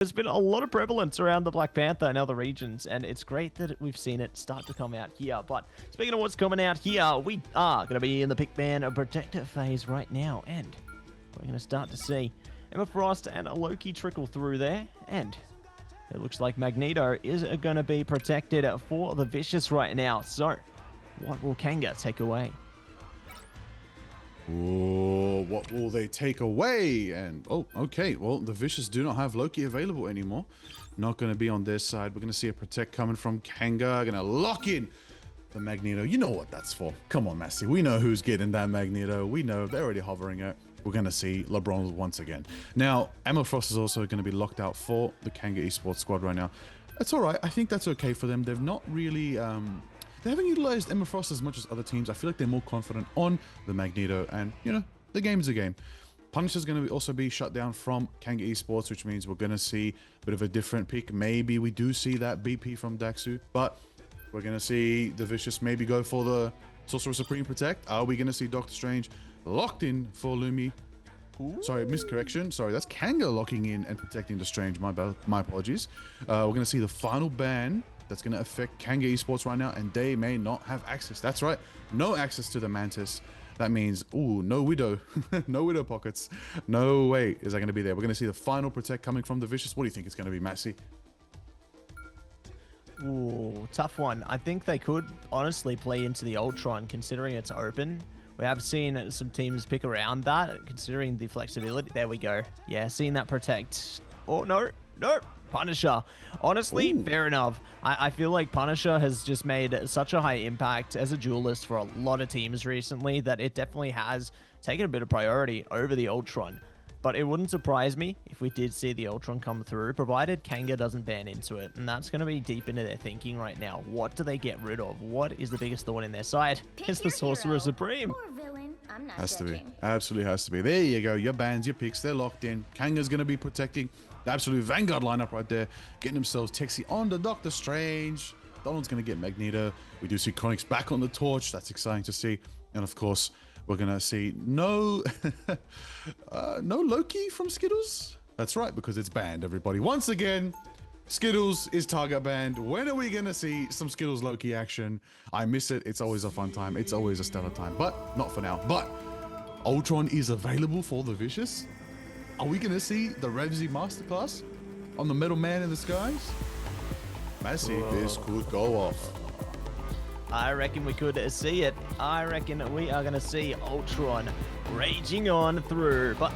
There's been a lot of prevalence around the Black Panther and other regions, and it's great that we've seen it start to come out here. But speaking of what's coming out here, we are going to be in the Pickman Protector phase right now, and we're going to start to see Emma Frost and a Loki trickle through there, and it looks like Magneto is going to be protected for the Vicious right now. So, what will Kanga take away? Oh, what will they take away? And, oh, okay. Well, the Vicious do not have Loki available anymore. Not going to be on their side. We're going to see a protect coming from Kanga. Going to lock in the Magneto. You know what that's for. Come on, Massey. We know who's getting that Magneto. We know they're already hovering it. We're going to see LeBron once again. Now, Emma Frost is also going to be locked out for the Kanga Esports squad right now. That's all right. I think that's okay for them. They've not really... They haven't utilized Emma Frost as much as other teams. I feel like they're more confident on the Magneto, and, you know, the game's a game. Punisher's going to also be shut down from Kanga Esports, which means we're going to see a bit of a different pick. Maybe we do see that BP from Daxu, but we're going to see the Vicious maybe go for the Sorcerer Supreme Protect. Are we going to see Doctor Strange locked in for Lumi? Ooh. Sorry, miscorrection. Sorry, that's Kanga locking in and protecting the Strange. My apologies. We're going to see the final ban that's going to affect Kanga Esports right now, and they may not have access. That's right, no access to the Mantis. That means, ooh, no Widow. No Widow pockets. No way is that going to be there. We're going to see the final protect coming from the Vicious. What do you think it's going to be, Massey? Ooh, tough one. I think they could honestly play into the Ultron, considering it's open. We have seen some teams pick around that, considering the flexibility. There we go. Yeah, seeing that protect. Oh, no. Punisher. Honestly, ooh, fair enough. I feel like Punisher has just made such a high impact as a duelist for a lot of teams recently that it definitely has taken a bit of priority over the Ultron. But it wouldn't surprise me if we did see the Ultron come through, provided Kanga doesn't ban into it. And that's going to be deep into their thinking right now. What do they get rid of? What is the biggest thorn in their side? It's the Sorcerer Supreme. Has to be. Absolutely has to be. There you go. Your bans, your picks, they're locked in. Kanga's going to be protecting the absolute Vanguard lineup right there. Getting themselves Texi on the Doctor Strange. Donald's going to get Magneto. We do see Chronix back on the torch. That's exciting to see. And of course, we're going to see no Loki from Skittles. That's right, because it's banned, everybody. Once again, Skittles is target banned. When are we going to see some Skittles Loki action? I miss it. It's always a fun time. It's always a stellar time, but not for now. But Ultron is available for the Vicious. Are we going to see the Revsy Masterclass on the Metal Man in the skies? Massey, this could go off. I reckon we could see it. I reckon we are going to see Ultron raging on through. But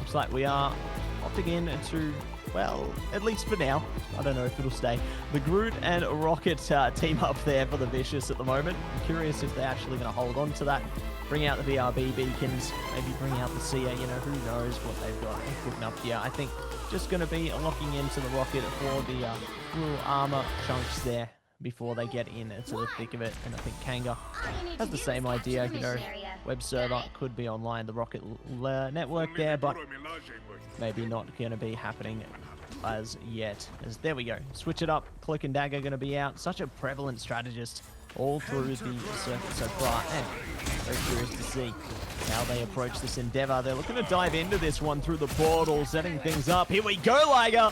looks like we are opting in to, well, at least for now. I don't know if it'll stay. The Groot and Rocket team up there for the Vicious at the moment. I'm curious if they're actually going to hold on to that. Bring out the BRB beacons, maybe bring out the Seer, you know, who knows what they've got putting up here. I think just going to be locking into the Rocket for the little armor chunks there before they get into the thick of it. And I think Kanga has the same idea, you know, web server could be online, the Rocket network there, but maybe not going to be happening as yet. As there we go, switch it up. Cloak and Dagger going to be out. Such a prevalent strategist all through the circuit so far, and very curious to see how they approach this endeavor. They're looking to dive into this one through the portal, setting things up. Here we go, Liger!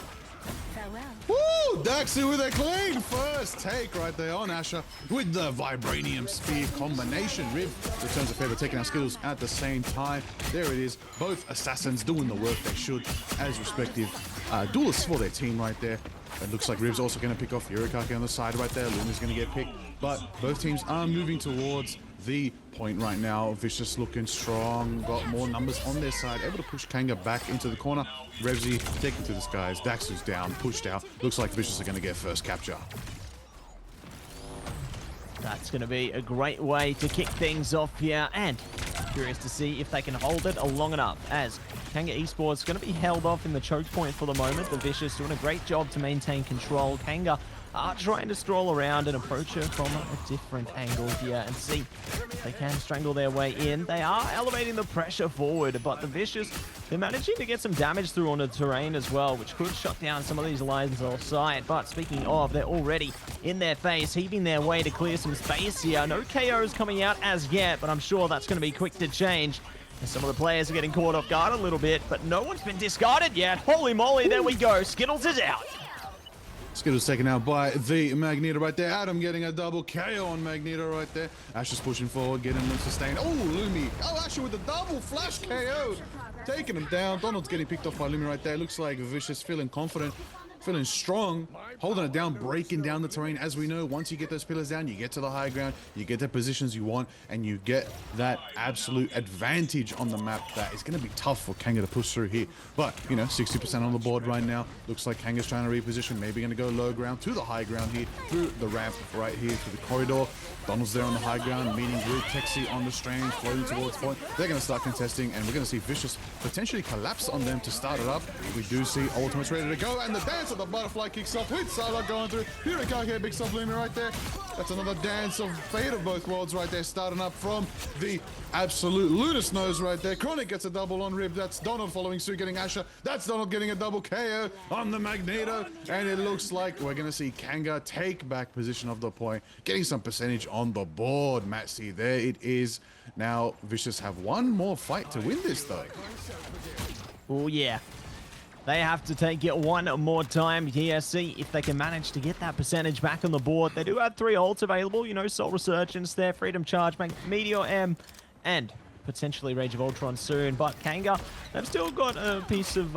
Woo! Daxu with a clean first take right there on Asher with the Vibranium Spear combination. Riv returns a favor, taking our Skittles at the same time. There it is. Both assassins doing the work they should as respective duelists for their team right there. It looks like Riv's also going to pick off Yurikake on the side right there. Luna's going to get picked, but both teams are moving towards the point right now. Vicious looking strong, got more numbers on their side, able to push Kanga back into the corner. Revsy taken to the skies. Daxu's down, pushed out. Looks like Vicious are going to get first capture. That's going to be a great way to kick things off here, and curious to see if they can hold it long enough, as Kanga Esports is going to be held off in the choke point for the moment. The Vicious doing a great job to maintain control. Kanga are trying to stroll around and approach her from a different angle here and see if they can strangle their way in. They are elevating the pressure forward, but the Vicious, they're managing to get some damage through on the terrain as well, which could shut down some of these lines offside. But speaking of, they're already in their face, heaving their way to clear some space here. No KOs coming out as yet, but I'm sure that's going to be quick to change. Some of the players are getting caught off guard a little bit, but no one's been discarded yet. Holy moly, there we go. Skittles is out. Skittles taken out by the Magneto right there. Adam getting a double KO on Magneto right there. Ash is pushing forward, getting him sustained. Oh, Lumi. Oh, Ash with a double flash KO. Taking him down. Donald's getting picked off by Lumi right there. Looks like Vicious feeling confident, feeling strong, holding it down, breaking down the terrain. As we know, once you get those pillars down, you get to the high ground, you get the positions you want, and you get that absolute advantage on the map that is going to be tough for Kanga to push through here. But, you know, 60% on the board right now. Looks like Kanga's trying to reposition, maybe going to go low ground to the high ground here, through the ramp right here, through the corridor. Donald's there on the high ground, meeting with Texi on the strange, floating towards point. They're going to start contesting, and we're going to see Vicious potentially collapse on them to start it up. We do see Ultimates ready to go, and the dance of the butterfly kicks off with Psylocke going through. Yurikake, big stuff Lumi right there. That's another dance of fate of both worlds right there, starting up from the absolute Lunar Nose right there. Chronic gets a double on Rib. That's Donald following suit, getting Asher. That's Donald getting a double KO on the Magneto. And it looks like we're going to see Kanga take back position of the point, getting some percentage on the board. Matt, see, there it is. Now, Vicious have one more fight to win this, though. Oh, yeah. They have to take it one more time here, see if they can manage to get that percentage back on the board. They do have 3 ults available, you know, Soul Resurgence there, Freedom Charge, Meteor M, and potentially Rage of Ultron soon. But Kanga, they've still got a piece of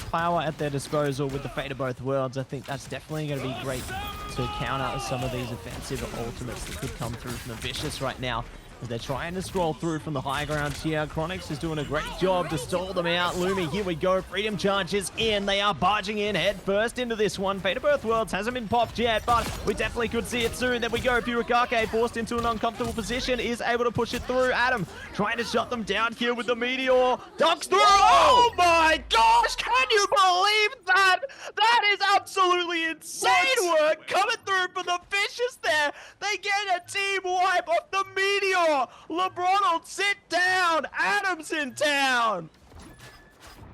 power at their disposal with the Fate of Both Worlds. I think that's definitely going to be great to counter some of these offensive ultimates that could come through from the Vicious right now. They're trying to scroll through from the high ground here. Chronix is doing a great job to stall them out. Lumi, here we go. Freedom charges in. They are barging in head first into this one. Fate of Both Worlds hasn't been popped yet, but we definitely could see it soon. There we go. Furikake forced into an uncomfortable position, is able to push it through. Adam trying to shut them down here with the Meteor. Ducks through. Oh my gosh! Can you believe that? That is absolutely insane work coming through for the Vicious there. They get a team wipe off the Meteor. LeBron, sit down. Adam's in town.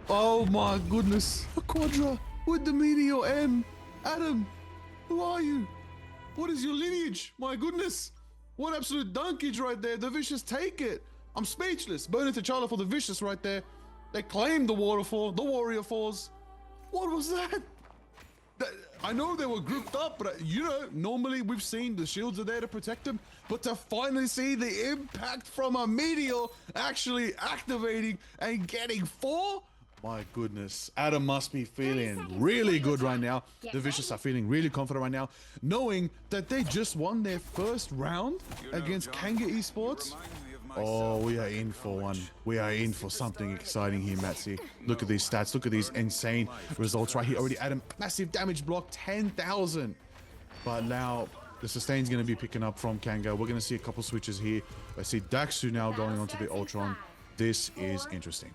Oh my goodness. A Quadra with the Meteor M. Adam, who are you? What is your lineage? My goodness. What absolute dunkage right there. The Vicious take it. I'm speechless. Burning T'Challa for the Vicious right there. They claimed the waterfall, the Warrior Falls. What was that? I know they were grouped up, but you know, normally we've seen the shields are there to protect them, but to finally see the impact from a Meteor actually activating and getting 4? My goodness, Adam must be feeling really good right now. The Vicious are feeling really confident right now, knowing that they just won their first round against Kanga Esports. Oh, we are in for one. We are in for something exciting here, Matsy. Look at these stats. Look at these insane results right here. Already Adam, massive damage block, 10,000. But now the sustain's going to be picking up from Kanga. We're going to see a couple switches here. I see Daxu now going onto the Ultron. This is interesting.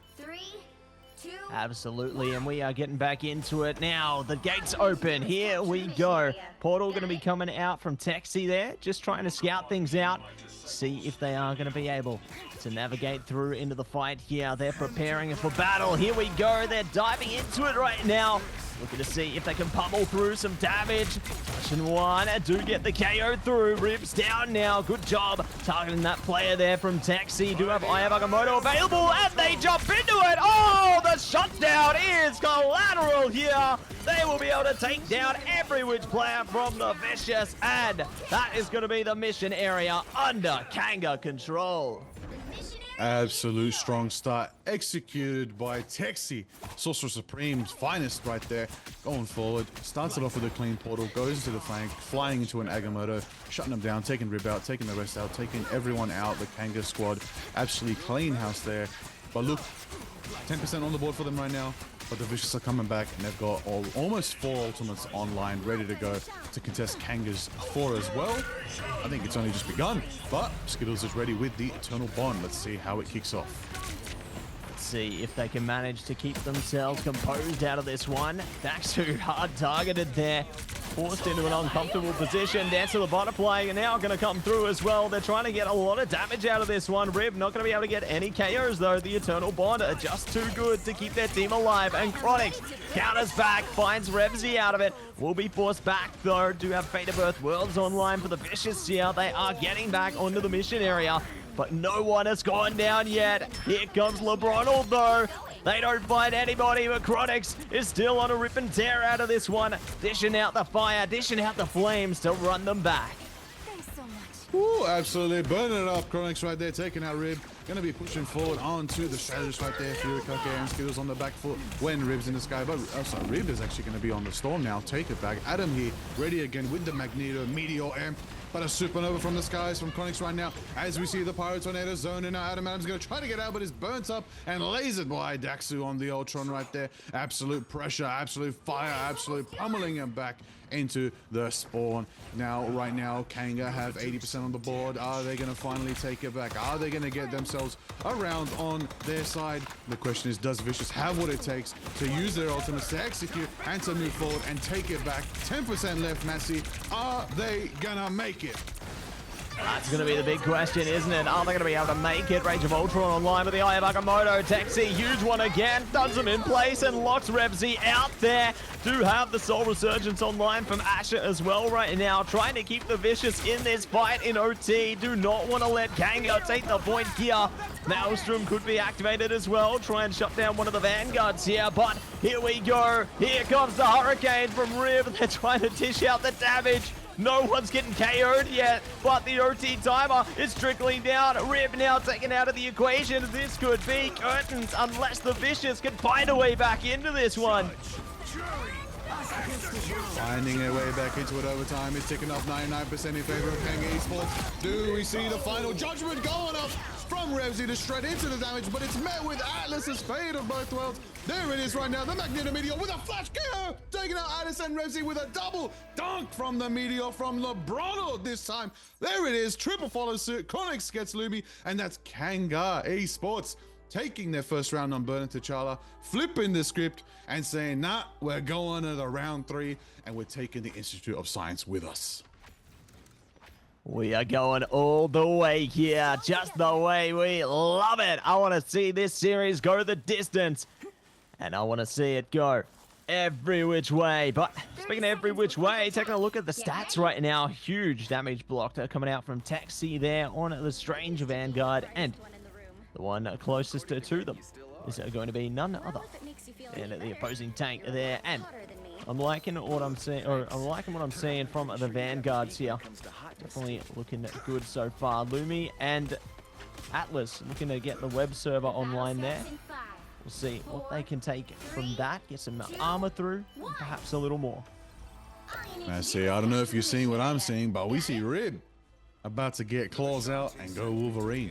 Absolutely, and we are getting back into it now. The gates open. Here we go. Portal going to be coming out from Texi there, just trying to scout things out, see if they are going to be able to navigate through into the fight here. They're preparing for battle. Here we go. They're diving into it right now. Looking to see if they can pummel through some damage. Touching one, do get the KO through. Ribs down now. Good job targeting that player there from Texi. Do have Aya Bagamoto available, and they jump into it. Oh, the shutdown is collateral here. They will be able to take down every which player from the Vicious, and that is going to be the mission area under Kanga control. Absolute strong start executed by Texi, Sorcerer Supreme's finest right there. Going forward, starts it off with a clean portal, goes into the flank, flying into an Agamotto, shutting them down, taking Rib out, taking the rest out, taking everyone out. The Kanga squad absolutely clean house there. But look, 10% on the board for them right now. But the Vicious are coming back, and they've got almost 4 ultimates online, ready to go to contest Kanga's 4 as well. I think it's only just begun, but Skittles is ready with the Eternal Bond. Let's see how it kicks off. Let's see if they can manage to keep themselves composed out of this one. Daxu hard targeted there. Forced into an uncomfortable position. Dance to the Butterfly are now going to come through as well. They're trying to get a lot of damage out of this one. Rib not going to be able to get any KOs though. The Eternal Bond are just too good to keep their team alive. And Chronix counters back, finds Revsy out of it. Will be forced back though. Do have Fate of Both Worlds online for the Vicious here. They are getting back onto the mission area. but no one has gone down yet. Here comes LeBron, though. They don't find anybody, but Chronix is still on a rip and tear out of this one. Dishing out the fire, dishing out the flames to run them back. Thanks so much. Ooh, absolutely burning it up. Chronix right there, taking out Rib. Going to be pushing forward onto the strategist right there. Furikake and Skittles on the back foot when Rib's in the sky. But sorry, Rib is actually going to be on the storm now. Take it back. Adam here, ready again with the Magneto, Meteor Amp. But a supernova from the skies from Chronix right now. As we see the Pyro Tornado zone, and now Adam's going to try to get out, but is burnt up and lasered by Daxu on the Ultron right there. Absolute pressure, absolute fire, absolute pummeling him back into the spawn. Now, right now, Kanga have 80% on the board. Are they going to finally take it back? Are they going to get themselves around on their side? The question is, does Vicious have what it takes to use their ultimates to execute and to move forward and take it back? 10% left, Massey. Are they going to make it? That's going to be the big question, isn't it? Are they going to be able to make it? Rage of Ultron online with the Eye of Agamotto. Texi, huge one again. Does them in place and locks Revsy out there. Do have the Soul Resurgence online from Asher as well right now. Trying to keep the Vicious in this fight in OT. Do not want to let Kanga take the point here. Maelstrom could be activated as well. Try and shut down one of the Vanguards here. But here we go. Here comes the Hurricane from Rib. They're trying to dish out the damage. No one's getting KO'd yet, but the OT timer is trickling down. Rib now taken out of the equation. This could be curtains unless the Vicious can find a way back into this one. Finding their way back into it overtime. It's ticking off 99% in favor of Kanga Esports. Do we see the final judgment going up from Revsy to shred into the damage, but it's met with Atlas's fate of both worlds. There it is right now, the Magneto Meteor with a flash KO, taking out Atlas and Revsy with a double dunk from the Meteor from LeBron this time. There it is, triple follow suit. Chronix gets Lumi, and that's Kanga Esports taking their first round on Burn T'Challa, flipping the script and saying, nah, we're going to the round 3 and we're taking the Institute of Science with us. We are going all the way here, just the way we love it. I want to see this series go the distance, and I want to see it go every which way. But speaking of every which way, taking a look at the stats right now. Huge damage blocked coming out from Taxi there on the Strange Vanguard, and the one closest to them is going to be none other than the opposing tank there. And I'm liking what I'm seeing, from the Vanguards here. Definitely looking good so far. Lumi and Atlas looking to get the web server online there. We'll see what they can take from that. Get some armor through, and perhaps a little more. I see. I don't know if you're seeing what I'm seeing, but we see Rib about to get claws out and go Wolverine.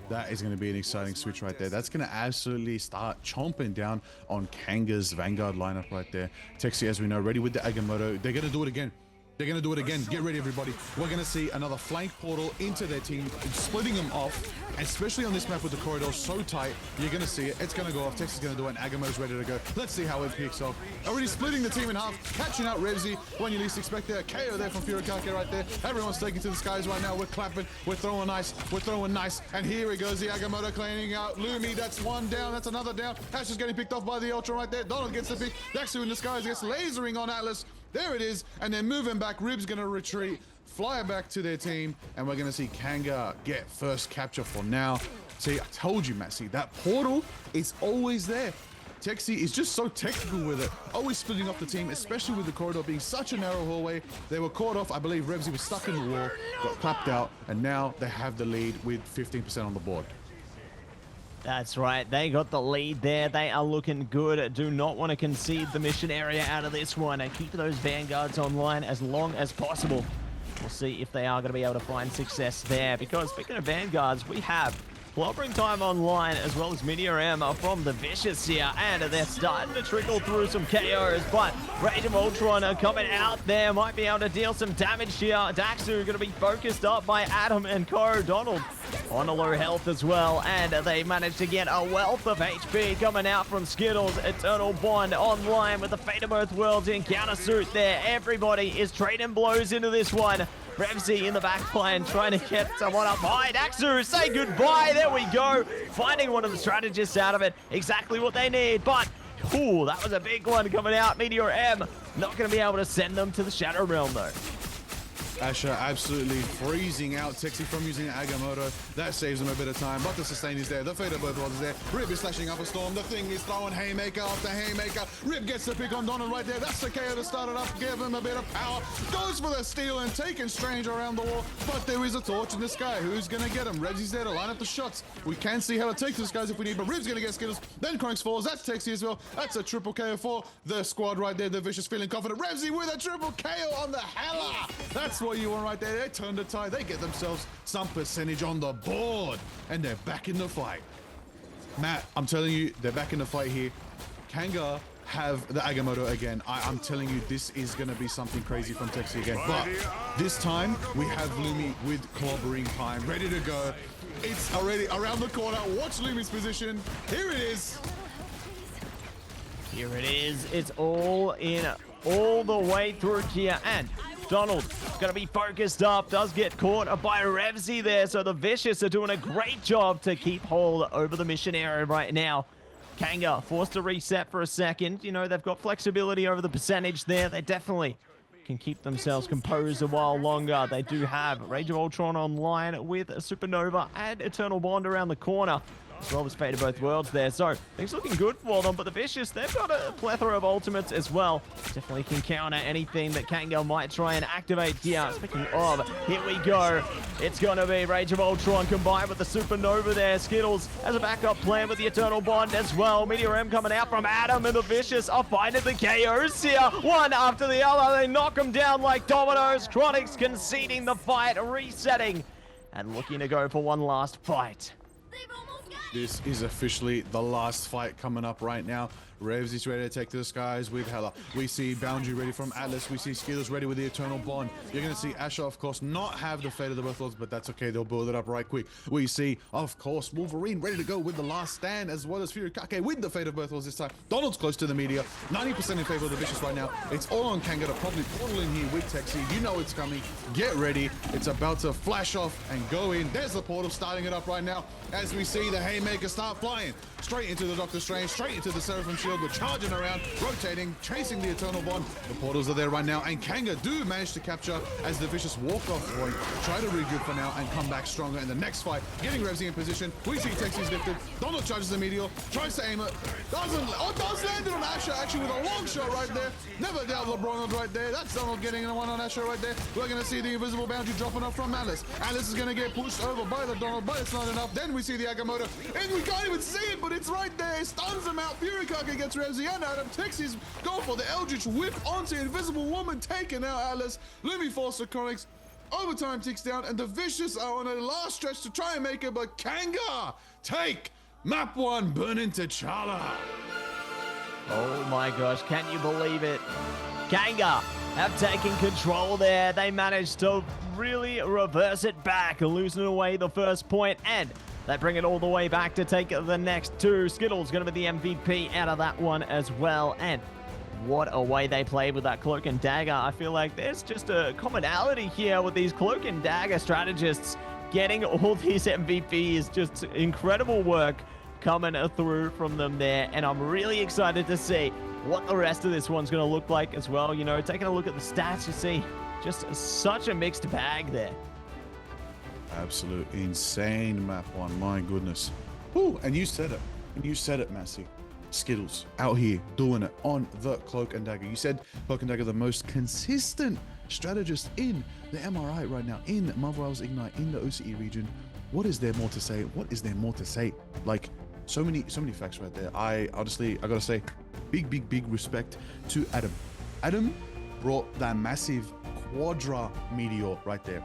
That is going to be an exciting switch right there. That's going to absolutely start chomping down on Kanga's Vanguard lineup right there. Texi, as we know, ready with the Agamotto. They're going to do it again. They're going to do it again. Get ready, everybody. We're going to see another flank portal into their team, splitting them off, especially on this map with the corridors so tight. You're going to see it. It's going to go off. Texi's going to do it, and Agamotto's ready to go. Let's see how it kicks off. Already splitting the team in half, catching out Revsy when you least expect it. KO there from Furikake right there. Everyone's taking to the skies right now. We're clapping. We're throwing nice. We're throwing nice. And here it goes, the Agamotto cleaning out Lumi. That's one down. That's another down. Ash is getting picked off by the Ultra right there. Donald gets the pick. Daxu in the skies gets lasering on Atlas. There it is, and they're moving back. Rib's gonna retreat, fly back to their team, and we're gonna see Kanga get first capture for now. See, I told you, Matt, see, that portal is always there. Texi is just so technical with it, always splitting off the team, especially with the corridor being such a narrow hallway. They were caught off. I believe Revsy was stuck in the wall, got clapped out, and now they have the lead with 15% on the board. That's right, they got the lead there. They are looking good. Do not want to concede the mission area out of this one and keep those Vanguards online as long as possible. We'll see if they are going to be able to find success there, because speaking of Vanguards, we have Clobbering Time online as well as Meteor M from the Vicious here, and they're starting to trickle through some KOs, but Rage of Ultron are coming out there, might be able to deal some damage here. Daxu going to be focused up by Adam and Co. Donald on a low health as well, and they managed to get a wealth of HP coming out from Skittles. Eternal Bond online with the Fate of Both Worlds encounter suit there. Everybody is trading blows into this one. Revsy in the back line trying to get someone up high. Daxu, say goodbye. There we go. Finding one of the strategists out of it. Exactly what they need. But, ooh, that was a big one coming out. Meteor M not going to be able to send them to the Shadow Realm, though. Asher absolutely freezing out Texi from using Agamotto. That saves him a bit of time, but the sustain is there. The fate of both worlds is there. Rib is slashing up a storm. The thing is throwing haymaker after haymaker. Rib gets the pick on Donald right there. That's the KO to start it up, give him a bit of power. Goes for the steal and taking Strange around the wall, but there is a torch in the sky. Who's gonna get him? Revsy's there to line up the shots. We can see how to take this, guys, if we need, but Rib's gonna get Skittles. Then Cronks falls. That's Texi as well. That's a triple KO for the squad right there. The Vicious feeling confident. Revsy with a triple KO on the Hella. That's what you want right there. They turn the tide. They get themselves some percentage on the board, and they're back in the fight. Matt, I'm telling you, they're back in the fight here. Kanga have the Agamotto again. I'm telling you, this is going to be something crazy from Texi again. But this time, we have Lumi with clobbering time, ready to go. It's already around the corner. Watch Lumi's position. Here it is. Here it is. It's all in, all the way through here. And Donald going to be focused up. Does get caught by Revsy there. So the Vicious are doing a great job to keep hold over the mission area right now. Kanga forced to reset for a second. You know, they've got flexibility over the percentage there. They definitely can keep themselves composed a while longer. They do have Rage of Ultron online with Supernova and Eternal Bond around the corner, as well as Fate of Both Worlds there. So things looking good for them, but the Vicious, they've got a plethora of ultimates as well. Definitely can counter anything that Kanga might try and activate here. Speaking of, here we go. It's going to be Rage of Ultron combined with the Supernova there. Skittles has a backup plan with the Eternal Bond as well. Meteor M coming out from Adam, and the Vicious are finding the KOs here. One after the other. They knock them down like dominoes. Chronix conceding the fight, resetting, and looking to go for one last fight. This is officially the last fight coming up right now. Revs is ready to take to the skies with Hella. We see Boundary ready from Atlas. We see Skittles ready with the Eternal Bond. You're going to see Asher, of course, not have the Fate of the Both Worlds, but that's okay. They'll build it up right quick. We see, of course, Wolverine ready to go with the Last Stand, as well as Furikake with the Fate of Both Worlds this time. Donald's close to the Meteor. 90% in favor of the Vicious right now. It's all on Kanga to probably portal in here with Texi. You know it's coming. Get ready. It's about to flash off and go in. There's the portal starting it up right now, as we see the Haymaker start flying straight into the Doctor Strange, straight into the Seraphim Shield. We're charging around, rotating, chasing the Eternal Bond. The portals are there right now, and Kanga do manage to capture as the Vicious walk off point. Try to regroup for now and come back stronger in the next fight. Getting Revsy in position. We see Texi's lifted. Donald charges the Meteor, tries to aim it. Does land it on Asher, actually, with a long shot right there. Never doubt LeBron right there. That's Donald getting a one on Asher right there. We're going to see the invisible boundary dropping off from Alice. Alice is going to get pushed over by the Donald, but it's not enough. Then we see the Agamotto, and we can't even see it, but it's right there. It stuns him out. Furikake gets Revsy and Adam. Texas go for the Eldritch Whip onto Invisible Woman, taking out Atlas. Lumi falls to Chronix. Overtime ticks down, and the Vicious are on a last stretch to try and make it, but Kanga take map 1, burn into T'Challa. Oh my gosh, can you believe it? Kanga have taken control there. They managed to really reverse it back, losing away the first point, and they bring it all the way back to take the next two. Skittles going to be the MVP out of that one as well. And what a way they played with that Cloak and Dagger. I feel like there's just a commonality here with these Cloak and Dagger strategists. Getting all these MVPs, just incredible work coming through from them there. And I'm really excited to see what the rest of this one's going to look like as well. You know, taking a look at the stats, you see just such a mixed bag there. Absolute insane map 1, my goodness. Ooh, and you said it. And you said it, Massey. Skittles out here doing it on the Cloak and Dagger. You said Cloak and Dagger the most consistent strategist in the MRI right now, in Marvel Rivals Ignite, in the OCE region. What is there more to say? What is there more to say? Like, so many facts right there. I gotta say, big respect to Adam. Adam brought that massive Quadra Meteor right there.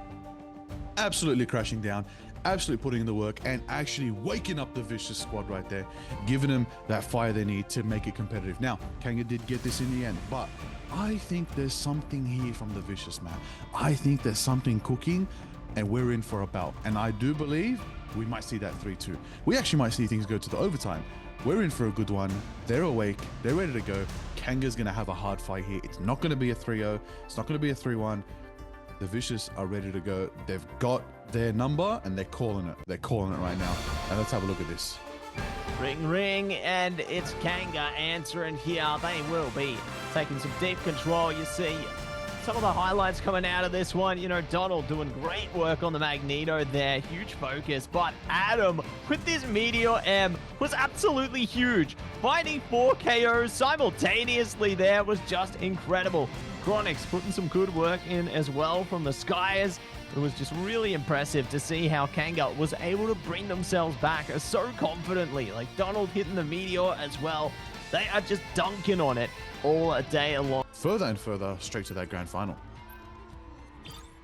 Absolutely crashing down, absolutely putting in the work, and actually waking up the Vicious squad right there, giving them that fire they need to make it competitive. Now, Kanga did get this in the end, but I think there's something here from the Vicious, man. I think there's something cooking, and we're in for a bout. And I do believe we might see that 3-2. We actually might see things go to the overtime. We're in for a good one. They're awake. They're ready to go. Kanga's going to have a hard fight here. It's not going to be a 3-0. It's not going to be a 3-1. The Vicious are ready to go. They've got their number, and they're calling it. They're calling it right now. And let's have a look at this. Ring, ring, and it's Kanga answering here. They will be taking some deep control. You see some of the highlights coming out of this one. You know, Donald doing great work on the Magneto there. Huge focus. But Adam, with this Meteor M, was absolutely huge. Finding 4 KOs simultaneously there was just incredible. Chronix putting some good work in as well from the skies. It was just really impressive to see how Kanga was able to bring themselves back so confidently. Like Donald hitting the Meteor as well. They are just dunking on it all day long. Further and further straight to that grand final.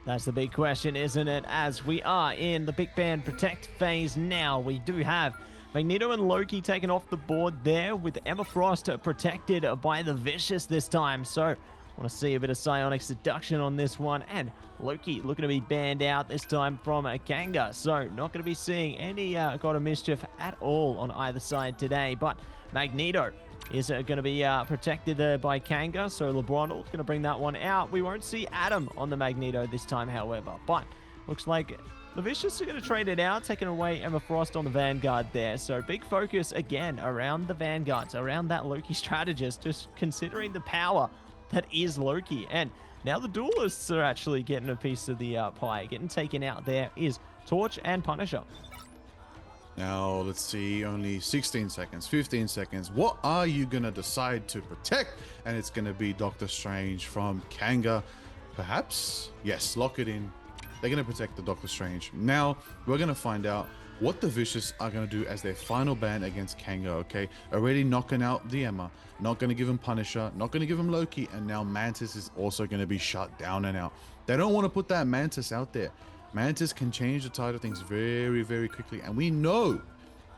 That's the big question, isn't it? As we are in the Big Band Protect phase now, we do have Magneto and Loki taken off the board there, with Emma Frost protected by the Vicious this time. So I want to see a bit of psionic seduction on this one, and Loki looking to be banned out this time from Kanga. So not going to be seeing any God of Mischief at all on either side today, but Magneto is going to be protected by Kanga, so LeBron is going to bring that one out. We won't see Adam on the Magneto this time, however, but looks like the Vicious are going to trade it out, taking away Emma Frost on the Vanguard there. So big focus again around the Vanguards, around that Loki strategist, just considering the power that is Loki. And now the Duelists are actually getting a piece of the pie. Getting taken out there is Torch and Punisher. Now, let's see, only 16 seconds, 15 seconds. What are you going to decide to protect? And it's going to be Doctor Strange from Kanga. Perhaps? Yes, lock it in. They're going to protect the Doctor Strange. Now, we're going to find out what the Vicious are going to do as their final ban against Kanga, okay? Already knocking out the Emma. Not going to give him Punisher. Not going to give him Loki. And now Mantis is also going to be shut down and out. They don't want to put that Mantis out there. Mantis can change the tide of things very, very quickly. And we know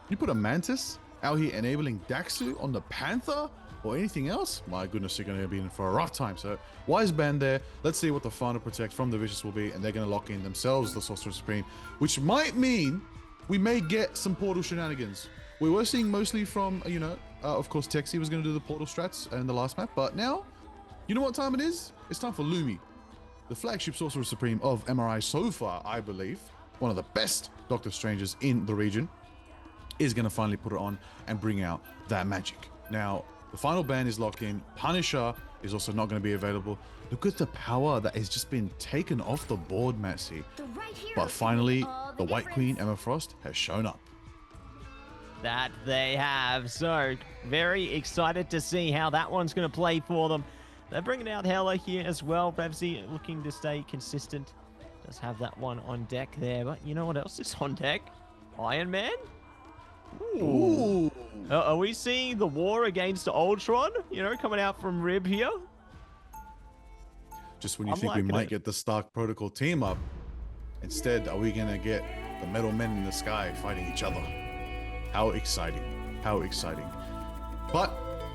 you put a Mantis out here enabling Daxu on the Panther or anything else, my goodness, you're going to be in for a rough time. So wise band there. Let's see what the final protect from the Vicious will be. And they're going to lock in themselves the Sorcerer Supreme, which might mean we may get some portal shenanigans. We were seeing mostly from, of course, Texi was going to do the portal strats in the last map. But now, you know what time it is? It's time for Lumi, the flagship Sorcerer Supreme of MRI so far, I believe. One of the best Doctor Strangers in the region is going to finally put it on and bring out that magic. Now, the final ban is locked in. Punisher is also not going to be available. Look at the power that has just been taken off the board, Matsy. But finally, the White Queen, Emma Frost, has shown up. That they have. So, very excited to see how that one's going to play for them. They're bringing out Hela here as well. Revsy looking to stay consistent. Does have that one on deck there. But you know what else is on deck? Iron Man? Ooh. Are we seeing the war against Ultron? Coming out from Rib here? Just when you think we might get the Stark Protocol team up, instead, are we going to get the Metal Men in the sky fighting each other? How exciting. How exciting. But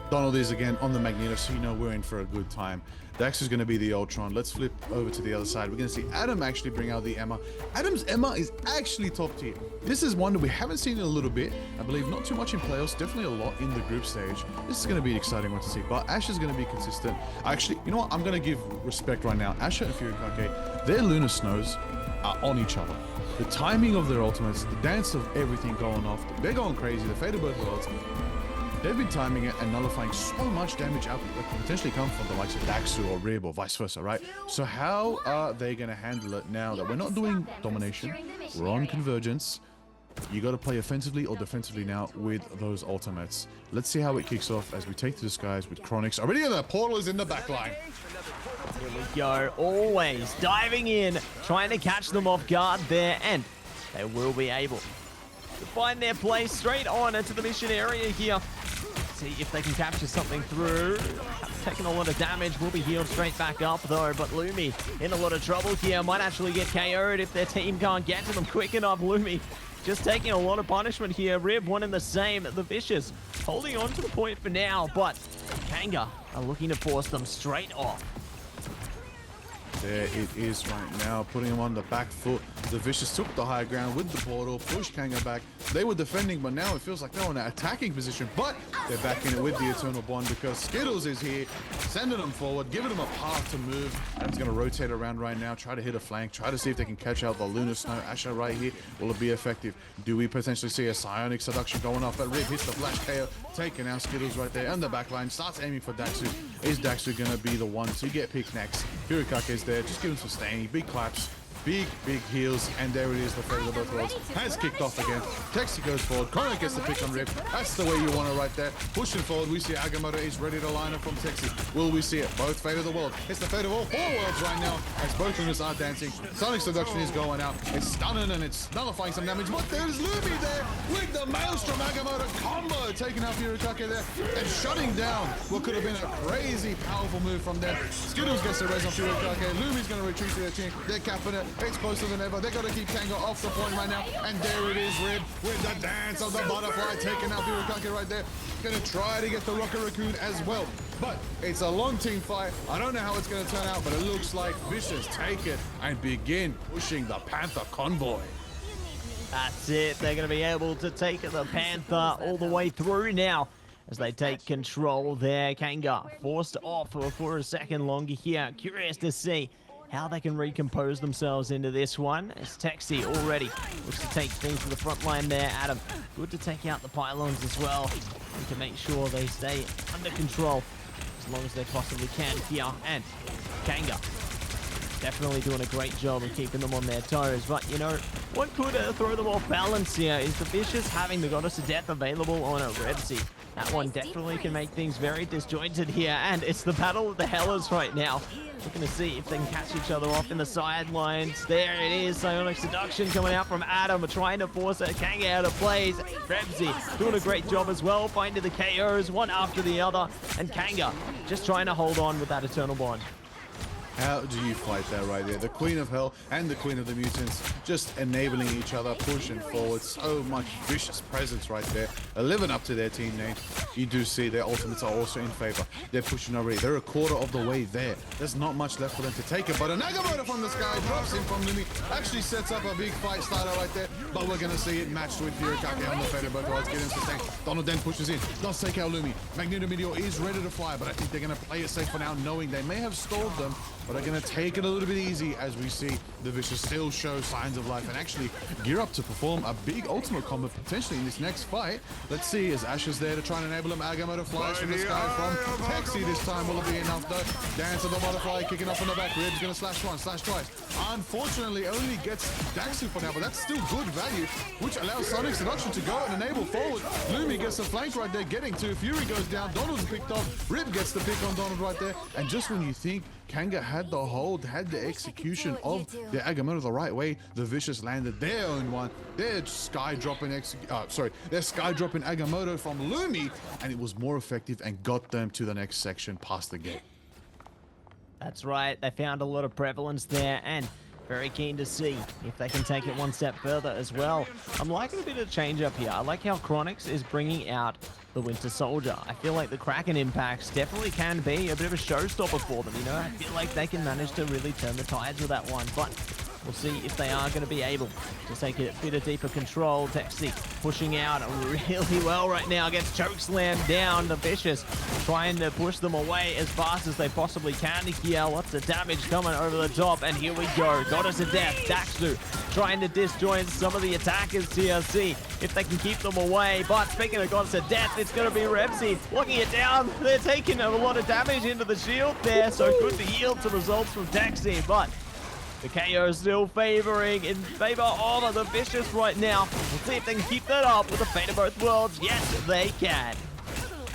Donald is again on the Magneto, so we're in for a good time. Dax is going to be the Ultron. Let's flip over to the other side. We're going to see Adam actually bring out the Emma. Adam's Emma is actually top tier. This is one that we haven't seen in a little bit. I believe not too much in playoffs, definitely a lot in the group stage. This is going to be an exciting one to see, but Ash is going to be consistent. Actually, you know what? I'm going to give respect right now. Asha and Furikake, their Lunar Snows are on each other. The timing of their ultimates, the dance of everything going off, they're going crazy. The fate of both worlds. They've been timing it and nullifying so much damage out that can potentially come from the likes of Daxu or Rib or vice versa, right? So how are they going to handle it now that we're not doing domination? We're on convergence. You got to play offensively or defensively now with those ultimates. Let's see how it kicks off as we take to the skies with Chronix. Already the portal is in the back line. Here we go. Always diving in, trying to catch them off guard there, and they will be able to find their place straight on into the mission area here. See if they can capture something through. Taking a lot of damage, will be healed straight back up though, but Lumi in a lot of trouble here. Might actually get KO'd if their team can't get to them quick enough. Lumi just taking a lot of punishment here. Rib one in the same. The Vicious holding on to the point for now, but Kanga are looking to force them straight off. There it is right now, putting him on the back foot. The Vicious took the high ground with the portal, pushed Kanga back. They were defending, but now it feels like they're in an attacking position. But they're back in it with the Eternal Bond because Skittles is here, sending them forward, giving them a path to move. Adam's going to rotate around right now, try to hit a flank, try to see if they can catch out the Lunar Snow Asher right here. Will it be effective? Do we potentially see a Psionic Seduction going off? But Rip hits the flash KO, taking out Skittles right there. And the back line starts aiming for Daxu. Is Daxu going to be the one to get picked next? Furikake is there, just give him some staying, big claps. Big heals, and there it is, the fate of both worlds has kicked off again. Texi goes forward, Connor gets the pick on Rip. That's the way you want it right there. Pushing forward, we see Agamotto is ready to line up from Texi. Will we see it? Both fate of the world. It's the fate of all four worlds right now, as both winners are dancing. Sonic Seduction is going out. It's stunning and it's nullifying some damage, but there's Lumi there with the Maelstrom Agamotto combo, taking out Furikake there and shutting down what could have been a crazy powerful move from there. Skittles gets the res on Furikake. Lumi's going to retreat to their chin. They're capping it. It's closer than ever. They got to keep Kanga off the point right now. And there it is, Rib, with the dance of the butterfly, taking out Furikake right there. Gonna try to get the Rocket Raccoon as well. But it's a long team fight. I don't know how it's gonna turn out, but it looks like Vicious take it and begin pushing the Panther convoy. That's it. They're going to be able to take the Panther all the way through now as they take control there. Kanga forced off for a second longer here. Curious to see how they can recompose themselves into this one. As Texi already looks to take things to the front line there. Adam, good to take out the pylons as well and to make sure they stay under control as long as they possibly can here. And Kanga definitely doing a great job of keeping them on their toes. But, you know, what could throw them off balance here is the Vicious having the Goddess of Death available on a Rebsy. That one definitely can make things very disjointed here. And it's the Battle of the Hellas right now. Looking to see if they can catch each other off in the sidelines. There it is, Psionic Seduction coming out from Adam, trying to force Kanga out of plays. Rebsy doing a great job as well, finding the KOs one after the other. And Kanga just trying to hold on with that Eternal Bond. How do you fight that right there? The Queen of Hell and the Queen of the Mutants just enabling each other, pushing forward. So much vicious presence right there. Living up to their team name. You do see their ultimates are also in favor. They're pushing already. They're a quarter of the way there. There's not much left for them to take it, but an Agamotto from the sky drops in from Lumi. Actually sets up a big fight starter right there, but we're going to see it matched with Furikake on the fate of both worlds. Getting sustained. Donald then pushes in. Does take out Lumi. Magneto Meteor is ready to fly, but I think they're going to play it safe for now, knowing they may have stalled them, but are going to take it a little bit easy as we see the Vicious still show signs of life and actually gear up to perform a big ultimate combo potentially in this next fight. Let's see, as Ash is there to try and enable him. Agamotto flies from the sky from Texi this time. Will it be enough though? Dance of the butterfly kicking off on the back. Rib's going to slash once, slash twice. Unfortunately, only gets Daxu for now, but that's still good value, which allows Sonic Seduction to go and enable forward. Lumi gets the flank right there, getting to. Fury goes down. Donald's picked off. Rib gets the pick on Donald right there. And just when you think Kanga had the hold, had the execution of the Agamotto the right way, the Vicious landed their own one. They're sky dropping Agamotto from Lumi, and it was more effective and got them to the next section past the gate. That's right, they found a lot of prevalence there, and very keen to see if they can take it one step further as well. I'm liking a bit of change up here. I like how Chronix is bringing out the Winter Soldier. I feel like the Kraken impacts definitely can be a bit of a showstopper for them, you know? I feel like they can manage to really turn the tides with that one, but we'll see if they are going to be able to take a bit of deeper control. Texi pushing out really well right now, gets chokeslammed down. The Vicious trying to push them away as fast as they possibly can here. Lots of damage coming over the top, and here we go. Goddess of Death, Daxu trying to disjoint some of the attackers here. See if they can keep them away. But speaking of Goddess of Death, it's going to be Rebsy locking it down. They're taking a lot of damage into the shield there, so good to yield to results from Texi, but the KO still in favor of the Vicious right now. We'll see if they can keep that up with the fate of both worlds. Yes, they can.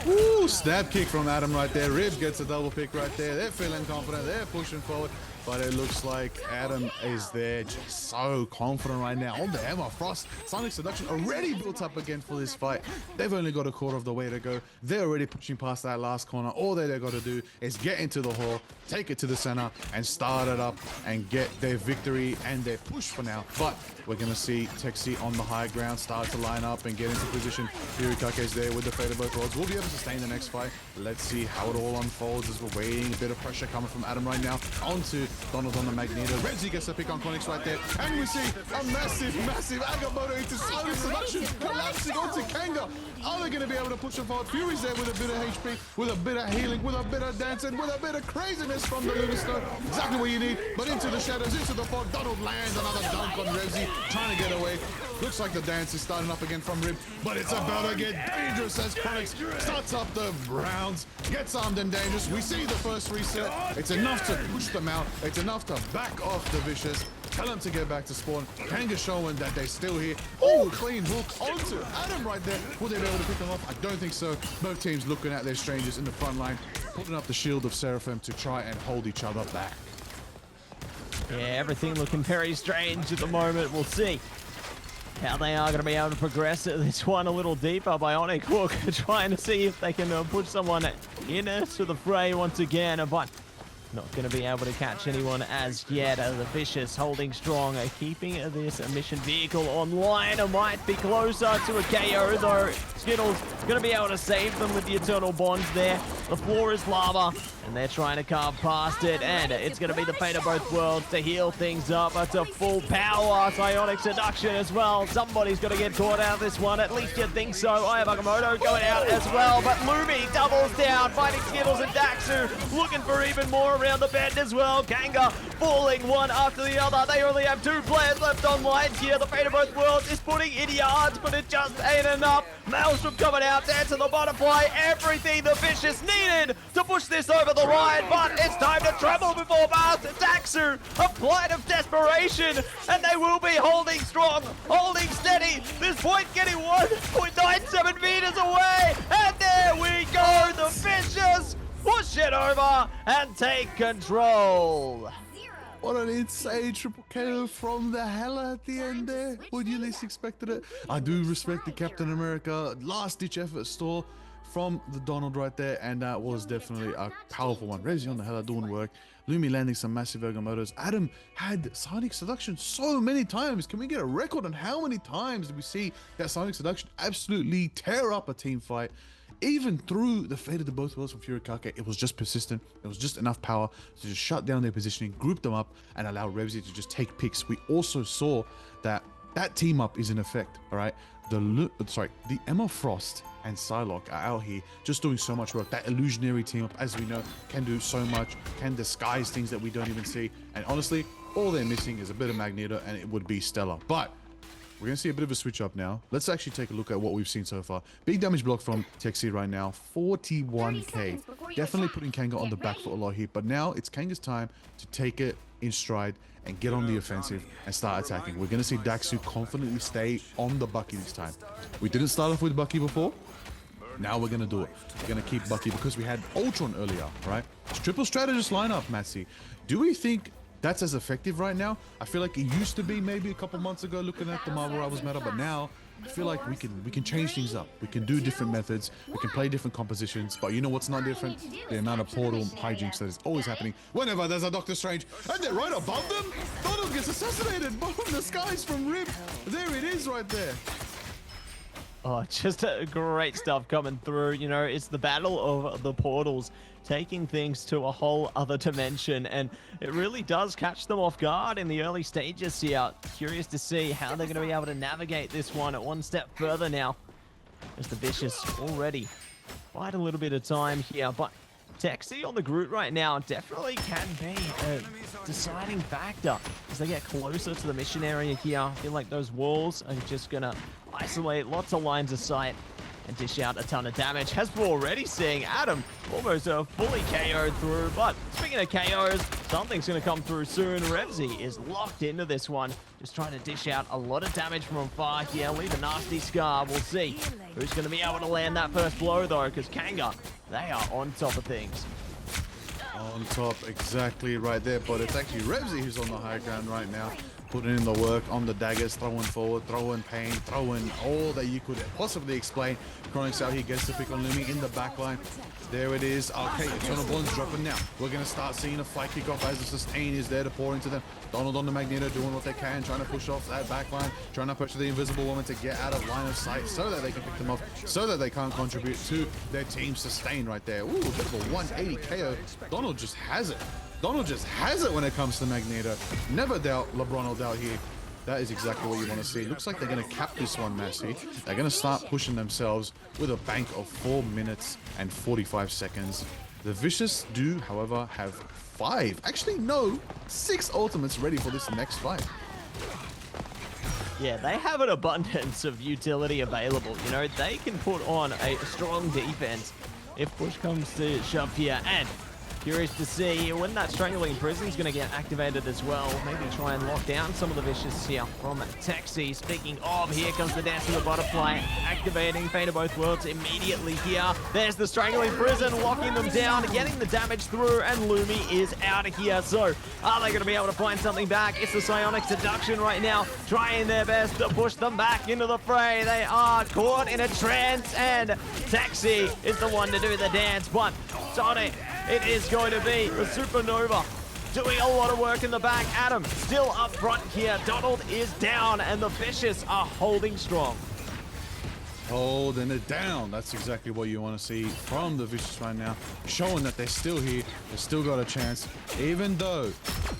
Woo, snap kick from Adam right there. Rib gets a double pick right there. They're feeling confident. They're pushing forward. But it looks like Adam is there just so confident right now. On the hammer, Frost, Sonic Seduction already built up again for this fight. They've only got a quarter of the way to go. They're already pushing past that last corner. All they've got to do is get into the hall, take it to the center, and start it up and get their victory and their push for now. But we're going to see Texi on the high ground start to line up and get into position. Furikake is there with the fate of both worlds. We'll be able to sustain the next fight. Let's see how it all unfolds as we're waiting. A bit of pressure coming from Adam right now onto Donald on the Magneto. Renzi gets a pick on Konix right there. And we see a massive Agamotto into Sonic Seduction collapsing onto Kanga. Are they going to be able to push him forward? Fury's there with a bit of HP, with a bit of healing, with a bit of dancing, with a bit of craziness from the Lunar Stone. Exactly what you need. But into the shadows, into the fog. Donald lands another dunk on Revzi, trying to get away. Looks like the dance is starting up again from Rib, but it's about to get dangerous as Konix starts up the rounds, gets armed and dangerous. We see the first reset. It's enough to push them out. It's enough to back off the Vicious. Tell them to get back to spawn. Kanga showing that they're still here. Oh, clean hook onto Adam right there. Will they be able to pick them off? I don't think so. Both teams looking at their strangers in the front line, putting up the shield of Seraphim to try and hold each other back. Yeah, everything looking very strange at the moment. We'll see how they are going to be able to progress this one a little deeper. Bionic Hook trying to see if they can push someone into the fray once again, but not going to be able to catch anyone as yet. The Vicious holding strong, keeping this mission vehicle online. It might be closer to a KO though. Skittles going to be able to save them with the Eternal Bonds there. The floor is lava, and they're trying to carve past it, and it's going to be the fate of both worlds to heal things up to full power. Psionic Seduction as well. Somebody's got to get caught out of this one. At least you think so. I have Agamotto going out as well, but Lumi doubles down, fighting Skittles and Daxu, looking for even more around the bend as well. Kanga falling one after the other. They only have 2 players left on lines here. The fate of both worlds is putting in yards, but it just ain't enough. Maelstrom coming out, dancing the butterfly, everything the Vicious needed to push this over the line, but it's time to travel before Mars. Daxu, a flight of desperation, and they will be holding strong, holding steady. This point getting 1.97 meters away, and there we go. The Vicious push it over and take control. What an insane triple KO from the Hella at the end there. Would you least expected it? I do respect the Captain America last-ditch effort stall from the Donald right there, and that was definitely a powerful one. Rezi on the Hella doing work. Lumi landing some massive Agamottos. Adam had Sonic Seduction so many times. Can we get a record on how many times did we see that Sonic Seduction absolutely tear up a team fight? Even through the fate of the both worlds from Furikake, it was just persistent. It was just enough power to just shut down their positioning, group them up, and allow Revzi to just take picks. We also saw that team up is in effect, all right? The Emma Frost and Psylocke are out here just doing so much work. That illusionary team up, as we know, can do so much, can disguise things that we don't even see. And honestly, all they're missing is a bit of Magneto, and it would be stellar. But we're going to see a bit of a switch up now. Let's actually take a look at what we've seen so far. Big damage block from Texi right now, 41k. Definitely putting Kanga on the back foot a lot here, but now it's Kanga's time to take it in stride and get on the offensive and start attacking. We're going to see Daxu confidently stay on the Bucky this time. We didn't start off with Bucky before. Now we're going to do it. We're going to keep Bucky because we had Ultron earlier, right? It's triple strategist lineup, Matsy. Do we think that's as effective right now? I feel like it used to be maybe a couple months ago looking at the Marvel Rivals meta, but now I feel like we can change things up. We can do different methods. We can play different compositions. But you know what's not different? The amount of portal hijinks that is always happening whenever there's a Doctor Strange. And they're right above them. Donald gets assassinated. Boom, the skies from Rib. There it is right there. Oh, just great stuff coming through. You know, it's the battle of the portals, taking things to a whole other dimension, and it really does catch them off guard in the early stages here. Curious to see how they're going to be able to navigate this one at one step further now. As the Vicious already quite a little bit of time here, but Texi on the Groot right now definitely can be a deciding factor as they get closer to the mission area here. I feel like those walls are just going to isolate lots of lines of sight and dish out a ton of damage. As we're already seeing Adam almost fully KO'd through, but speaking of KOs, something's going to come through soon. Revzi is locked into this one, just trying to dish out a lot of damage from afar here, leave a nasty scar. We'll see who's going to be able to land that first blow though, because Kanga, they are on top of things. On top, exactly right there, but it's actually Revzi who's on the high ground right now. putting in the work on the daggers, throwing forward, throwing pain, throwing all that you could possibly explain. Chronix out here gets the pick on Lumi in the back line. There it is. Okay, Eternal Bond's dropping now. We're going to start seeing a fight kick off as the sustain is there to pour into them. Donald on the Magneto doing what they can, trying to push off that back line, trying to pressure the Invisible Woman to get out of line of sight so that they can pick them off, so that they can't contribute to their team sustain right there. Ooh, a bit of a 180 KO. Donald just has it. Donald just has it when it comes to Magneto. Never doubt LeBron out here. That is exactly what you want to see. Looks like they're going to cap this one, Massey. They're going to start pushing themselves with a bank of 4 minutes and 45 seconds. The Vicious do, however, have 6 ultimates ready for this next fight. Yeah, they have an abundance of utility available. You know, they can put on a strong defense if push comes to shove here. And curious to see when that Strangling Prison's going to get activated as well. Maybe try and lock down some of the Vicious here from Taxi. Speaking of, here comes the Dance of the Butterfly, activating Fate of Both Worlds immediately here. There's the Strangling Prison, locking them down, getting the damage through, and Lumi is out of here. So, are they going to be able to find something back? It's the Psionic Seduction right now, trying their best to push them back into the fray. They are caught in a trance, and Taxi is the one to do the dance, but Sonic, it is going to be the Supernova doing a lot of work in the back. Adam still up front here. Donald is down, and the Vicious are holding strong. Holding it down. That's exactly what you want to see from the Vicious right now. Showing that they're still here. They've still got a chance. Even though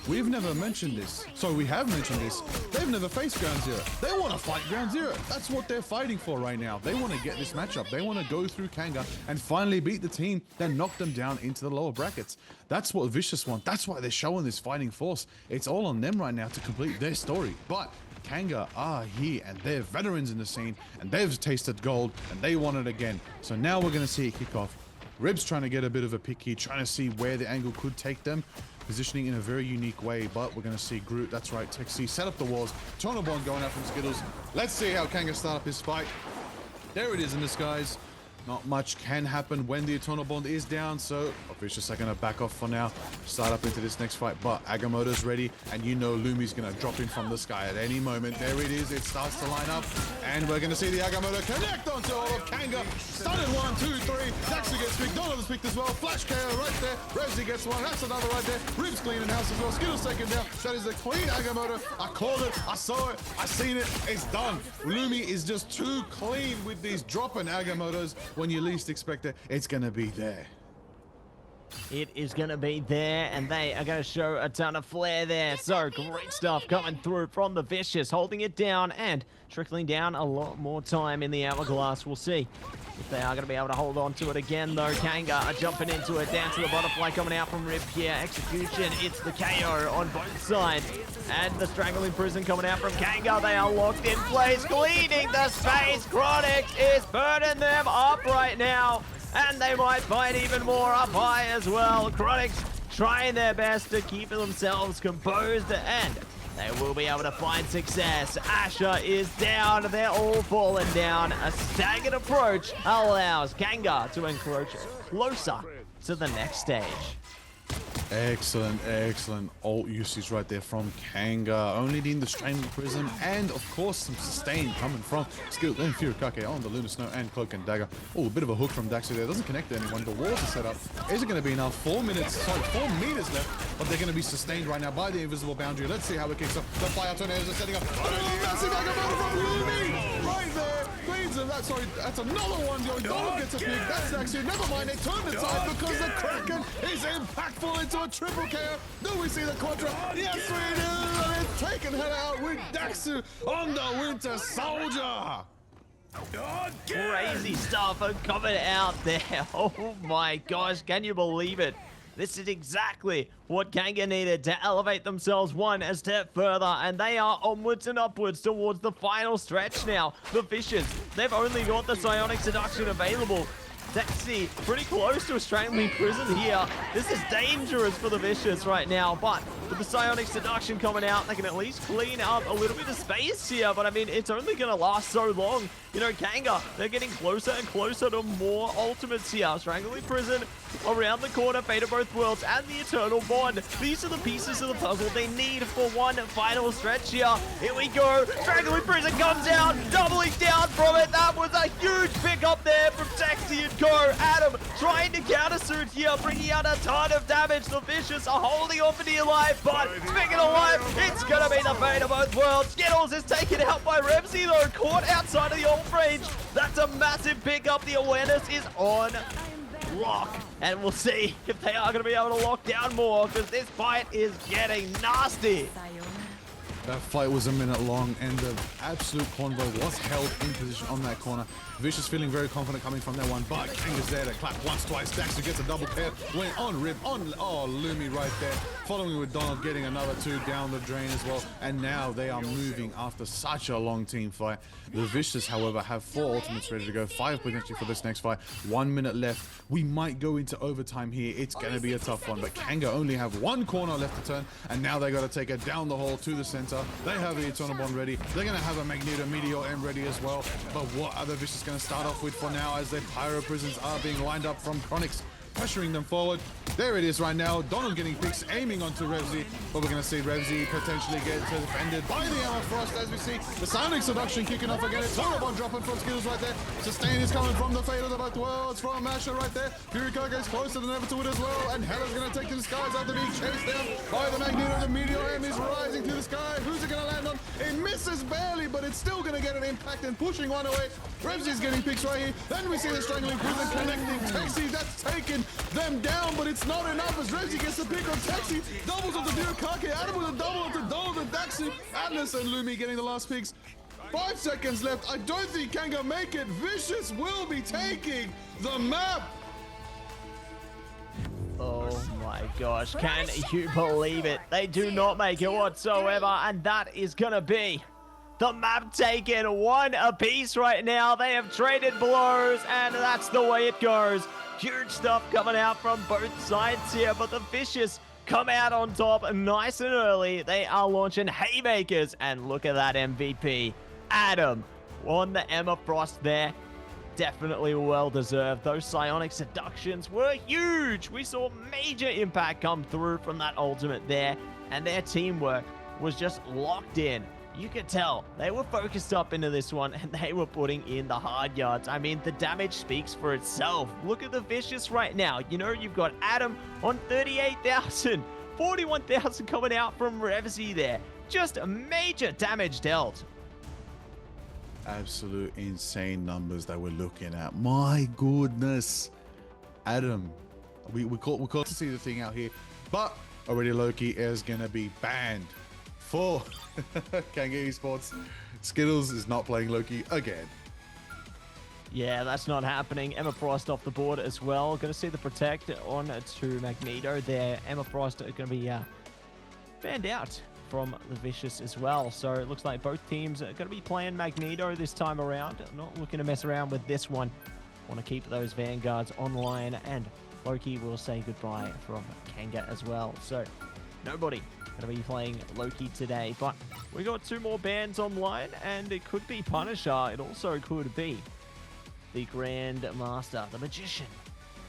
we've never mentioned this. So we have mentioned this. They've never faced Ground Zero. They want to fight Ground Zero. That's what they're fighting for right now. They want to get this matchup. They want to go through Kanga and finally beat the team that knocked them down into the lower brackets. That's what Vicious want. That's why they're showing this fighting force. It's all on them right now to complete their story. But Kanga are here and they're veterans in the scene and they've tasted gold and they want it again. So now we're going to see it kick off. Ribs trying to get a bit of a pick here, trying to see where the angle could take them. Positioning in a very unique way, but we're going to see Groot, that's right, Texi, set up the walls. Eternal Bond going out from Skittles. Let's see how Kanga start up his fight. There it is in disguise. Not much can happen when the Eternal Bond is down, so Vicious are going to back off for now, start up into this next fight, but Agamotto's ready, and you know Lumi's going to drop in from the sky at any moment. There it is, it starts to line up, and we're going to see the Agamotto connect onto all of Kanga. Started 1, 2, 3, Daxter gets picked, Donald is picked as well, Flash KO right there, Revsy gets one, that's another right there, Ribs cleaning house as well, Skittles taken down, that is a clean Agamotto. I called it, I saw it, I seen it, it's done. Lumi is just too clean with these dropping Agamottos. When you least expect it, it's gonna be there. It is going to be there, and they are going to show a ton of flair there. So great stuff coming through from the Vicious, holding it down and trickling down a lot more time in the hourglass. We'll see if they are going to be able to hold on to it again, though. Kanga are jumping into it. Dance to the Butterfly coming out from Rib here. Execution, it's the KO on both sides. And the Strangling Prison coming out from Kanga. They are locked in place, cleaning the space. Chronix is burning them up right now. And they might find even more up high as well. Chronix trying their best to keep themselves composed, and they will be able to find success. Asher is down. They're all falling down. A staggered approach allows Kanga to encroach closer to the next stage. Excellent, excellent ult usage right there from Kanga. Only needing the Strangling Prism and, of course, some sustain coming from Skill and Furikake on the Lunar Snow and Cloak and Dagger. Oh, a bit of a hook from Daxter there. Doesn't connect to anyone. The walls are set up. Is it going to be enough? 4 meters left, but they're going to be sustained right now by the invisible boundary. Let's see how it kicks up. The fire tornadoes are setting up. Oh, massive Agamotto from Lumi! Right there. Cleans him. That's another one. Donald gets a pick. That's actually, never mind. They turned the tide because the Kraken is impactful into a triple KO. Do we see the Quadra? Yes, we do. And it's taken her out with Daxter on the Winter Soldier. Crazy stuff coming out there. Oh my gosh, can you believe it? This is exactly what Kanga needed to elevate themselves one step further, and they are onwards and upwards towards the final stretch now. The Vicious, they've only got the Psionic Seduction available. Pretty close to a Strangling Prison here. This is dangerous for the Vicious right now, but With the Psionic Seduction coming out, they can at least clean up a little bit of space here, but I mean, it's only going to last so long. You know, Kanga, they're getting closer and closer to more ultimates here. Strangling Prison around the corner, Fate of Both Worlds, and the Eternal Bond. These are the pieces of the puzzle they need for one final stretch here. Here we go. Strangling Prison comes out, doubling down from it. That was a huge pickup there from Taxi and Co. Adam trying to countersuit here, bringing out a ton of damage. The Vicious are holding on for dear life, but speaking of life, it's going to be the Fate of Both Worlds. Skittles is taken out by Remzi, though, caught outside of the ult range. That's a massive pickup. The awareness is on lock, and we'll see if they are going to be able to lock down more, because this fight is getting nasty. That fight was a minute long, and the absolute convo was held in position on that corner. Vicious feeling very confident coming from that one, but Kanga's there to clap once, twice. Daxter gets a double pair, went on rib, on, oh, Lumi right there. Following with Donald getting another 2 down the drain as well, and now they are moving after such a long team fight. The Vicious, however, have 4 ultimates ready to go, 5 potentially for this next fight. 1 minute left. We might go into overtime here. It's going to be a tough one, but Kanga only have 1 corner left to turn, and now they got to take it down the hole to the center. They have the Eternal Bond ready. They're going to have a Magneto Meteor M ready as well. But what are the Vicious going to start off with for now, as their Pyro Prisons are being lined up from Chronics, pressuring them forward? There it is right now. Donald getting picks, aiming onto Revzy, but we're going to see Revzy potentially get defended by the Armor Frost, as we see the Psionic Seduction kicking off again. It's Eternal Bond dropping from Skittles right there. Sustain is coming from the Fate of the Both Worlds from Masher right there. Fury Kanga is closer than ever to it as well, and Hella's going to take to the skies after being chased down by the Magneto. The Meteor M is rising to the sky. Who's it going to land on? It misses barely, but it's still going to get an impact and pushing one away. Revzy's getting picks right here. Then we see the Strangling Prison connecting Taxi. That's taken them down, but it's not enough as Revzy gets the pick on Taxi. Doubles onto Kake. Adam with a double onto Donald and Daxi. Atlas and Lumi getting the last picks. 5 seconds left. I don't think Kanga make it. Vicious will be taking the map. Oh my gosh, can you believe it? They do not make it whatsoever, and that is gonna be the map taken. 1 apiece right now. They have traded blows, and that's the way it goes. Huge stuff coming out from both sides here, but the Vicious come out on top nice and early. They are launching haymakers, and look at that MVP. Adam on the Emma Frost there. Definitely well deserved. Those Psionic Seductions were huge. We saw major impact come through from that ultimate there, and their teamwork was just locked in. You could tell they were focused up into this one, and they were putting in the hard yards. I mean, the damage speaks for itself. Look at the Vicious right now. You know, you've got Adam on 38,000, 41,000 coming out from Revzy there. Just a major damage dealt. Absolute insane numbers that we're looking at. My goodness. Adam, we call to see the thing out here, but already Loki is going to be banned for Kanga Esports. Skittles is not playing Loki again. Yeah, that's not happening. Emma Frost off the board as well. Going to see the Protect on to Magneto there. Emma Frost are going to be banned out from the Vicious as well. So it looks like both teams are going to be playing Magneto this time around. Not looking to mess around with this one. Want to keep those Vanguards online, and Loki will say goodbye from Kanga as well. So nobody going to be playing Loki today, but we got 2 more bans online, and it could be Punisher. It also could be the Grand Master, the Magician.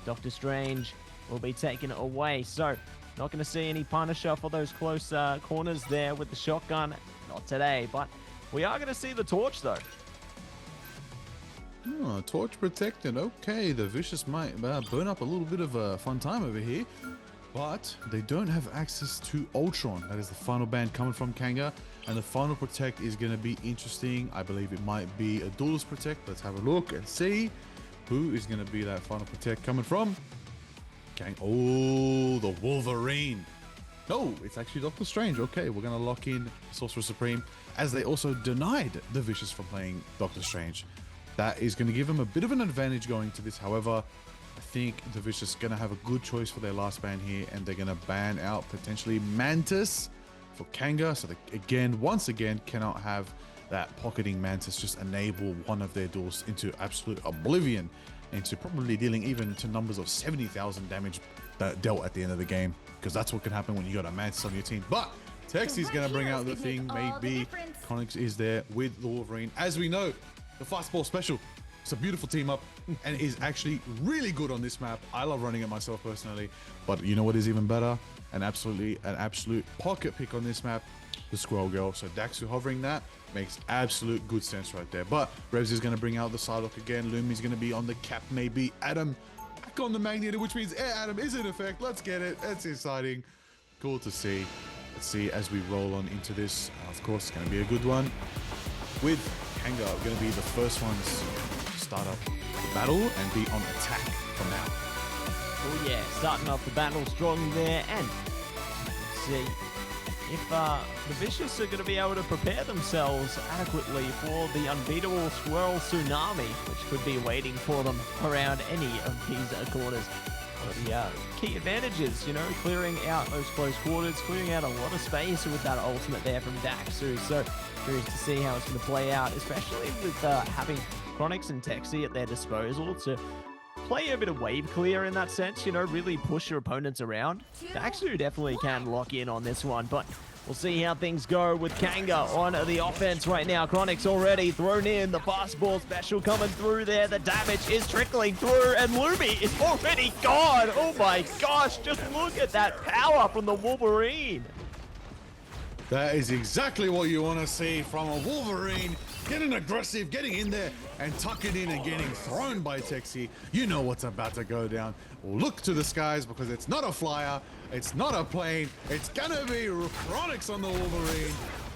Doctor Strange will be taken away. So not going to see any Punisher for those close corners there with the shotgun. Not today, but we are going to see the Torch though. Oh, Torch protected. Okay, the Vicious might burn up a little bit of a fun time over here, but they don't have access to Ultron. That is the final ban coming from Kanga, and the final protect is going to be interesting. I believe it might be a duelist protect. Let's have a look and see who is going to be that final protect coming from. Oh, the Wolverine. No, it's actually Doctor Strange. Okay, we're going to lock in Sorcerer Supreme, as they also denied the Vicious from playing Doctor Strange. That is going to give them a bit of an advantage going to this. However, I think the Vicious are going to have a good choice for their last ban here, and they're going to ban out potentially Mantis for Kanga. So they, once again, cannot have that pocketing Mantis just enable one of their duels into absolute oblivion, into probably dealing even to numbers of 70,000 damage dealt at the end of the game. because that's what can happen when you got a Mantis on your team. But Texi's going to bring out the thing, maybe. Chronix is there with the Wolverine. As we know, the fastball special, it's a beautiful team up and is actually really good on this map. I love running it myself personally, but you know what is even better? An absolute pocket pick on this map, the Squirrel Girl. So Daxu hovering that makes absolute good sense right there. But Revs is going to bring out the Psylocke again. Lumi's going to be on the cap, maybe. Adam back on the Magneto, which means Adam is in effect. Let's get it. That's exciting. Cool to see. Let's see as we roll on into this. Of course, it's going to be a good one. With Kanga, we're going to be the first ones to start up the battle and be on attack from now. Oh yeah, starting off the battle strong there, and let's see if the Vicious are going to be able to prepare themselves adequately for the unbeatable Squirrel Tsunami, which could be waiting for them around any of these corners. The key advantages, you know, clearing out those close quarters, clearing out a lot of space with that ultimate there from Daxu. So curious to see how it's going to play out, especially with having Chronix and Texi at their disposal to play a bit of wave clear in that sense, you know, really push your opponents around. Daxu definitely can lock in on this one, but we'll see how things go with Kanga on the offense right now. Chronix already thrown in, the fastball special coming through there. The damage is trickling through, and Lumi is already gone. Oh my gosh, just look at that power from the Wolverine. That is exactly what you want to see from a Wolverine. Getting aggressive, getting in there and tucking in and getting thrown by Texi. You know what's about to go down. Look to the skies because it's not a flyer, it's not a plane, it's gonna be Chronix on the Wolverine.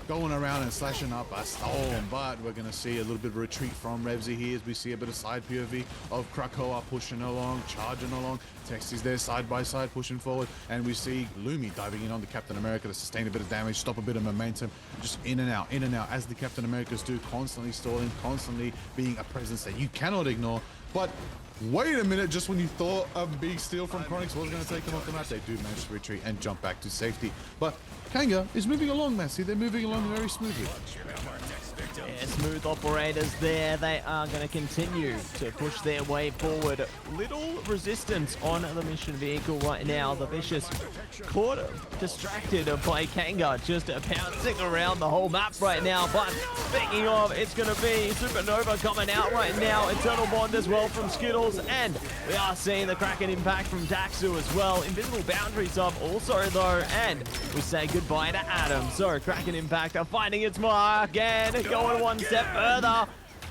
Going around and slashing up a storm, but we're going to see a little bit of retreat from Revsy here as we see a bit of side POV of Krakoa pushing along, charging along. Texi's there side by side pushing forward, and we see Lumi diving in on the Captain America to sustain a bit of damage, stop a bit of momentum, just in and out as the Captain Americas do, constantly stalling, constantly being a presence that you cannot ignore. But wait a minute, just when you thought a big steal from Chronix was going to take them off the map, they do manage to retreat and jump back to safety. But Kanga is moving along, Massey. They're moving along very smoothly. Yeah, smooth operators there. They are going to continue to push their way forward. Little resistance on the mission vehicle right now. The Vicious caught distracted by Kanga, just bouncing around the whole map right now. But speaking of, it's going to be Supernova coming out right now. Eternal Bond as well from Skittles. And we are seeing the Kraken impact from Daxu as well. Invisible Boundaries up also though. And we say goodbye to Adam. So Kraken impact are finding its mark and going one step further.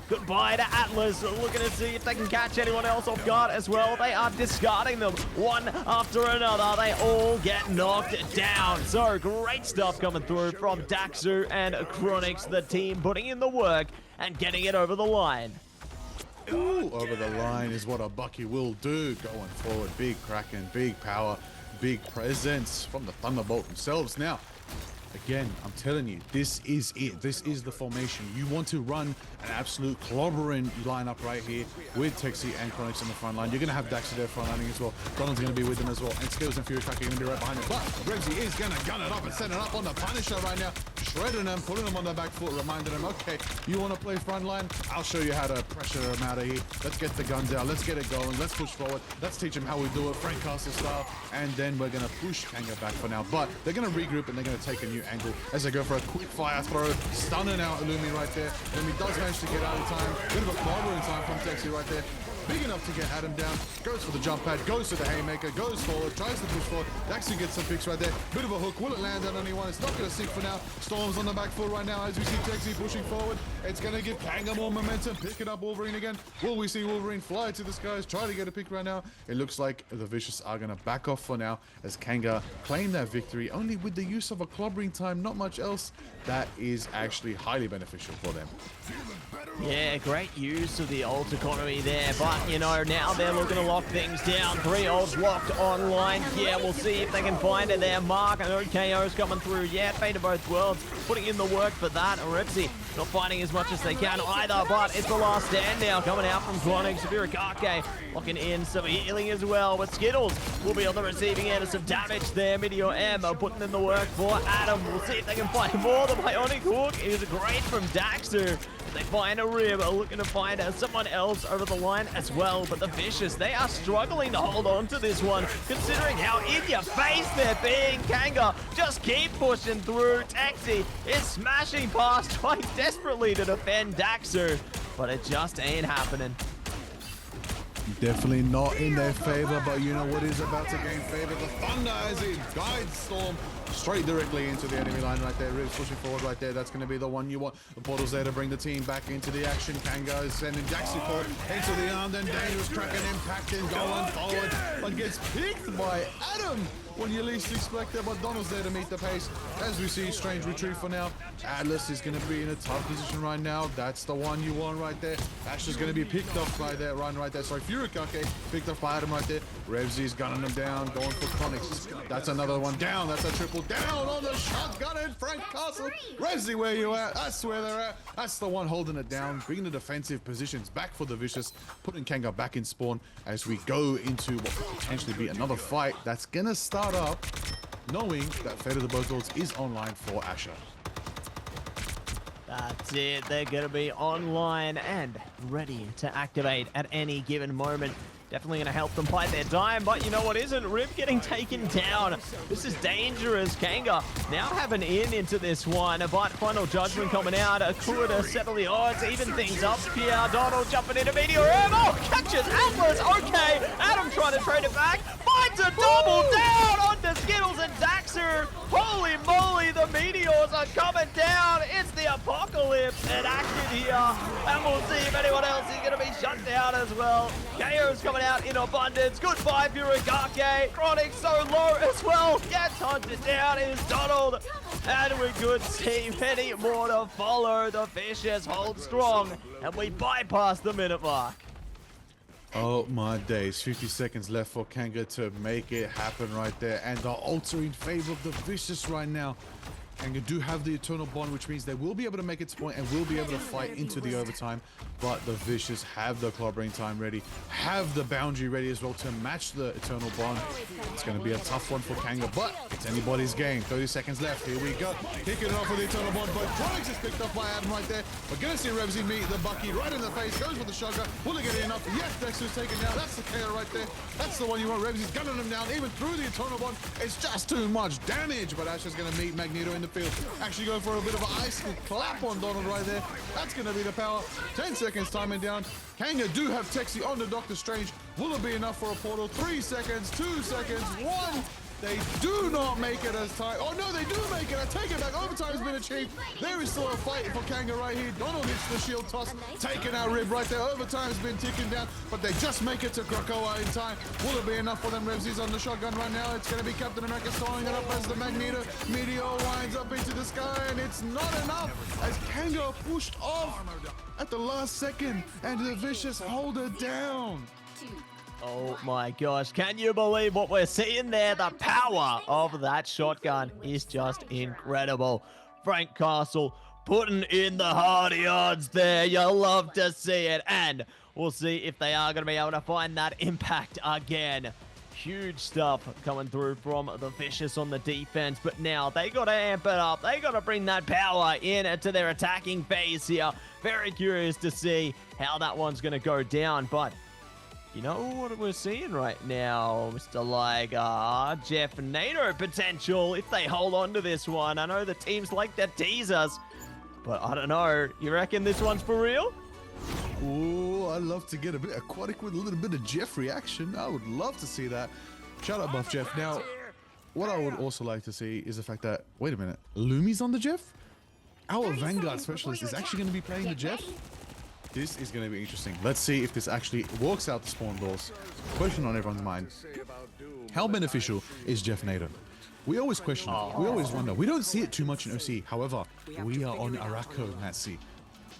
Goodbye to Atlas, looking to see if they can catch anyone else off guard as well. They are discarding them one after another. They all get knocked down. So great stuff coming through from Daxu and Chronix, the team putting in the work and getting it over the line. Ooh, over the line is what a Bucky will do going forward. Big Kraken, big power, big presence from the Thunderbolt themselves. Now, again, I'm telling you, this is it. This is the formation. You want to run an absolute clobbering lineup right here with Texi and Chronix on the front line. You're going to have Daxu there frontlining as well. Donald's going to be with them as well. And Skills and Fury Tracker are going to be right behind him. But Revsy is going to gun it up and set it up on the Punisher right now. Shredding them, putting them on the back foot, reminding them, okay, you want to play front line? I'll show you how to pressure them out of here. Let's get the guns out. Let's get it going. Let's push forward. Let's teach them how we do it, Frank Castle style. And then we're going to push Kanga back for now. But they're going to regroup and they're going to take a new angle as they go for a quick fire throw, stunning out Lumi right there. Lumi does manage to get out of time. Bit of a clobber in time from Texi right there. Big enough to get Adam down. Goes for the jump pad, goes for the haymaker, goes forward, tries to push forward. Actually gets some picks right there. Bit of a hook. Will it land on anyone? It's not going to sink for now. Storm's on the back foot right now as we see Texi pushing forward. It's going to give Kanga more momentum. Picking up Wolverine again. Will we see Wolverine fly to the skies? Try to get a pick right now. It looks like the Vicious are going to back off for now as Kanga claim that victory only with the use of a clobbering time, not much else. That is actually highly beneficial for them. Yeah, great use of the ult economy there, but you know, now they're looking to lock things down. 3 ults locked online. Yeah, we'll see if they can find it there. Mark, I know KO's coming through. Yeah, Fate of Both Worlds, putting in the work for that. Ripsy not fighting as much as they can either, but it's the last stand now coming out from Chronix. Virikake locking in some healing as well, but Skittles will be on the receiving end of some damage there. Meteor M putting in the work for Adam. We'll see if they can find more. The Bionic Hook is great from Daxu. They find a Rib, looking to find someone else over the line as well. But the Vicious, they are struggling to hold on to this one, considering how in your face they're being. Kanga just keep pushing through. Taxi is smashing past, trying desperately to defend Daxu, but it just ain't happening. Definitely not in their favor, but you know what is about to gain favor? The Thunder as it guides Storm straight directly into the enemy line right there. Ribs pushing forward right there. That's going to be the one you want. The portal's there to bring the team back into the action. Kanga is sending Daxu forward into the arm, then Dangerous cracking impact and going forward, but gets picked by Adam when you least expect it, but Donald's there to meet the pace. As we see, Strange retreat for now. Atlas is going to be in a tough position right now. That's the one you want right there. Ash is going to be picked off by that run right there. Sorry, Furikake picked off by Adam right there. Revsy's gunning him down, going for Chronics. That's another one down. That's a triple down on the shotgun and Frank Castle. Revsy, where you at? That's where they're at. That's the one holding it down, bringing the defensive positions back for the Vicious, putting Kanga back in spawn as we go into what could potentially be another fight that's going to start up knowing that Fate of the Bertolds is online for Asher. That's it. They're going to be online and ready to activate at any given moment. Definitely going to help them fight their time, but you know what isn't? Rib getting taken down. This is dangerous. Kanga now have an in into this one, but Final Judgment coming out. Could settle the odds, even things up here. Donald jumping into Meteor. Oh, catches Atlas. Okay, Adam trying to trade it back. Finds a double down onto Skittles and Daxu. Holy moly, the Meteors are coming down. It's the apocalypse enacted here, and we'll see if anyone else is going to be shut down as well. KO's coming out in abundance. Goodbye, Furikake. Chronic so low as well. Gets hunted down is Donald. And we could see many more to follow. The Vicious hold strong, and we bypass the minute mark. Oh my days, 50 seconds left for Kanga to make it happen right there, and the altar in favor of the Vicious right now. Kanga do have the Eternal Bond, which means they will be able to make its point and will be able to fight into the overtime, but the Vicious have the clobbering time ready, have the boundary ready as well to match the Eternal Bond. It's going to be a tough one for Kanga, but it's anybody's game. 30 seconds left, here we go. Kicking it off with the Eternal Bond, but Chronics is picked up by Adam right there. We're going to see Revsy meet the Bucky right in the face, goes with the shotgun. Will he get it enough? Yes, Dexter's taken down. That's the KO right there. That's the one you want. Revsy's gunning him down, even through the Eternal Bond. It's just too much damage, but Ash is going to meet Magneto in the field. Actually going for a bit of an ice clap on Donald right there. That's going to be the power. 10 seconds timing down. Kanga do have Texi on the Doctor Strange. Will it be enough for a portal? 3 seconds, 2 seconds, 1. They do not make it as tight. Oh no, they do make it. I take it back. Overtime has been achieved. There is still a fight for Kanga right here. Donald hits the shield toss, taking out Rib right there. Overtime has been ticking down, but they just make it to Krakoa in time. Will it be enough for them? Revsy's on the shotgun right now. It's going to be Captain America throwing it up as the Magneto Meteor winds up into the sky, and it's not enough as Kanga pushed off at the last second, and the Vicious hold it down. Oh my gosh, can you believe what we're seeing there? The power of that shotgun is just incredible. Frank Castle putting in the hard yards there. You'll love to see it. And we'll see if they are going to be able to find that impact again. Huge stuff coming through from the Vicious on the defense, but now they got to amp it up. They got to bring that power in to their attacking phase here. Very curious to see how that one's going to go down, but you know what we're seeing right now, Mr. Liger? Jeff Nato potential if they hold on to this one. I know the teams like to tease us, but I don't know. You reckon this one's for real? Ooh, I'd love to get a bit aquatic with a little bit of Jeff reaction. I would love to see that. Shout out Buff Jeff. Now, what I would also like to see is the fact that, wait a minute, Lumi's on the Jeff? Our Vanguard Specialist is actually going to be playing the Jeff? This is going to be interesting. Let's see if this actually works out the spawn doors. Question on everyone's mind. How beneficial is Jeff Nato? We always question it. We always wonder. We don't see it too much in OC. However, we are on Araco, Matsy.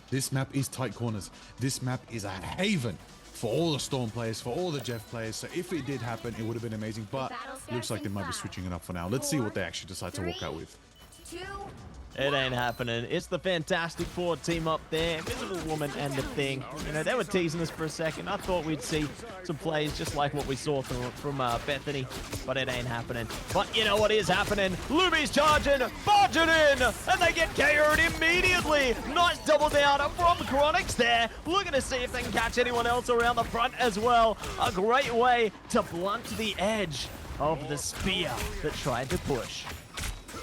This map is tight corners. This map is a haven for all the Storm players, for all the Jeff players. So if it did happen, it would have been amazing. But looks like they might be switching it up for now. Let's see what they actually decide to walk out with. 2, It ain't happening. It's the Fantastic Four team up there. Invisible Woman and the Thing. You know, they were teasing us for a second. I thought we'd see some plays just like what we saw from Bethany, but it ain't happening. But you know what is happening? Lumi's charging, barging in, and they get KO'd immediately. Nice double down from Chronix there. Looking to see if they can catch anyone else around the front as well. A great way to blunt the edge of the spear that tried to push.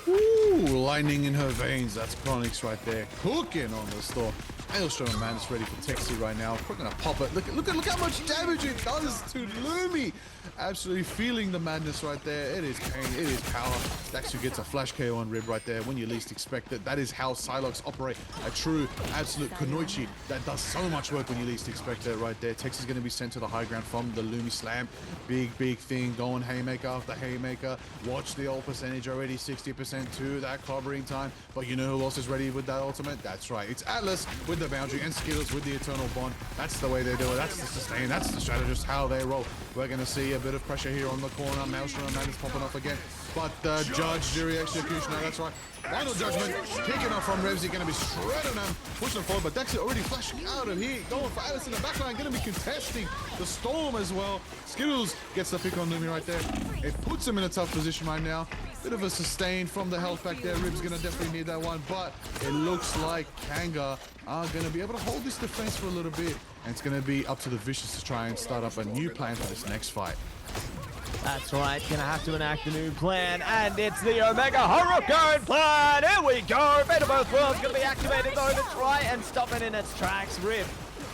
Ooh, lightning in her veins. That's Chronix right there, cooking on the storm. Maelstrom and Madness ready for Texi right now. We're gonna pop it. Look how much damage it does to Lumi. Absolutely feeling the madness right there. It is pain, it is power. Daxu gets a flash KO on Rib right there when you least expect it. That is how Psylocke operate. A true, absolute Kunoichi that does so much work when you least expect it right there. Texi's gonna be sent to the high ground from the Lumi slam. Big thing going haymaker after haymaker. Watch the ult percentage already, 60% to that clobbering time. But you know who else is ready with that ultimate? That's right, it's Atlas with the boundary and Skittles with the eternal bond. That's the way they do it. That's the sustain. That's the strategist, how they roll. We're gonna see a bit of pressure here on the corner. Maelstrom and Madness popping off again. But Judge, Jury Executioner, that's right. Final judgment, kicking off from Revsy, gonna be shredding them, pushing forward, but Dexter already flashing out of here, going for Alice in the backline, gonna be contesting the storm as well. Skittles gets the pick on Lumi right there. It puts him in a tough position right now. Bit of a sustain from the health back there. Rib's gonna definitely need that one, but it looks like Kanga are gonna be able to hold this defense for a little bit, and it's gonna be up to the Vicious to try and start up a new plan for this next fight. That's right, gonna have to enact a new plan, and it's the Omega Hurricane plan! Here we go! Fate of Both Worlds gonna be activated though to try and stop it in its tracks. Rib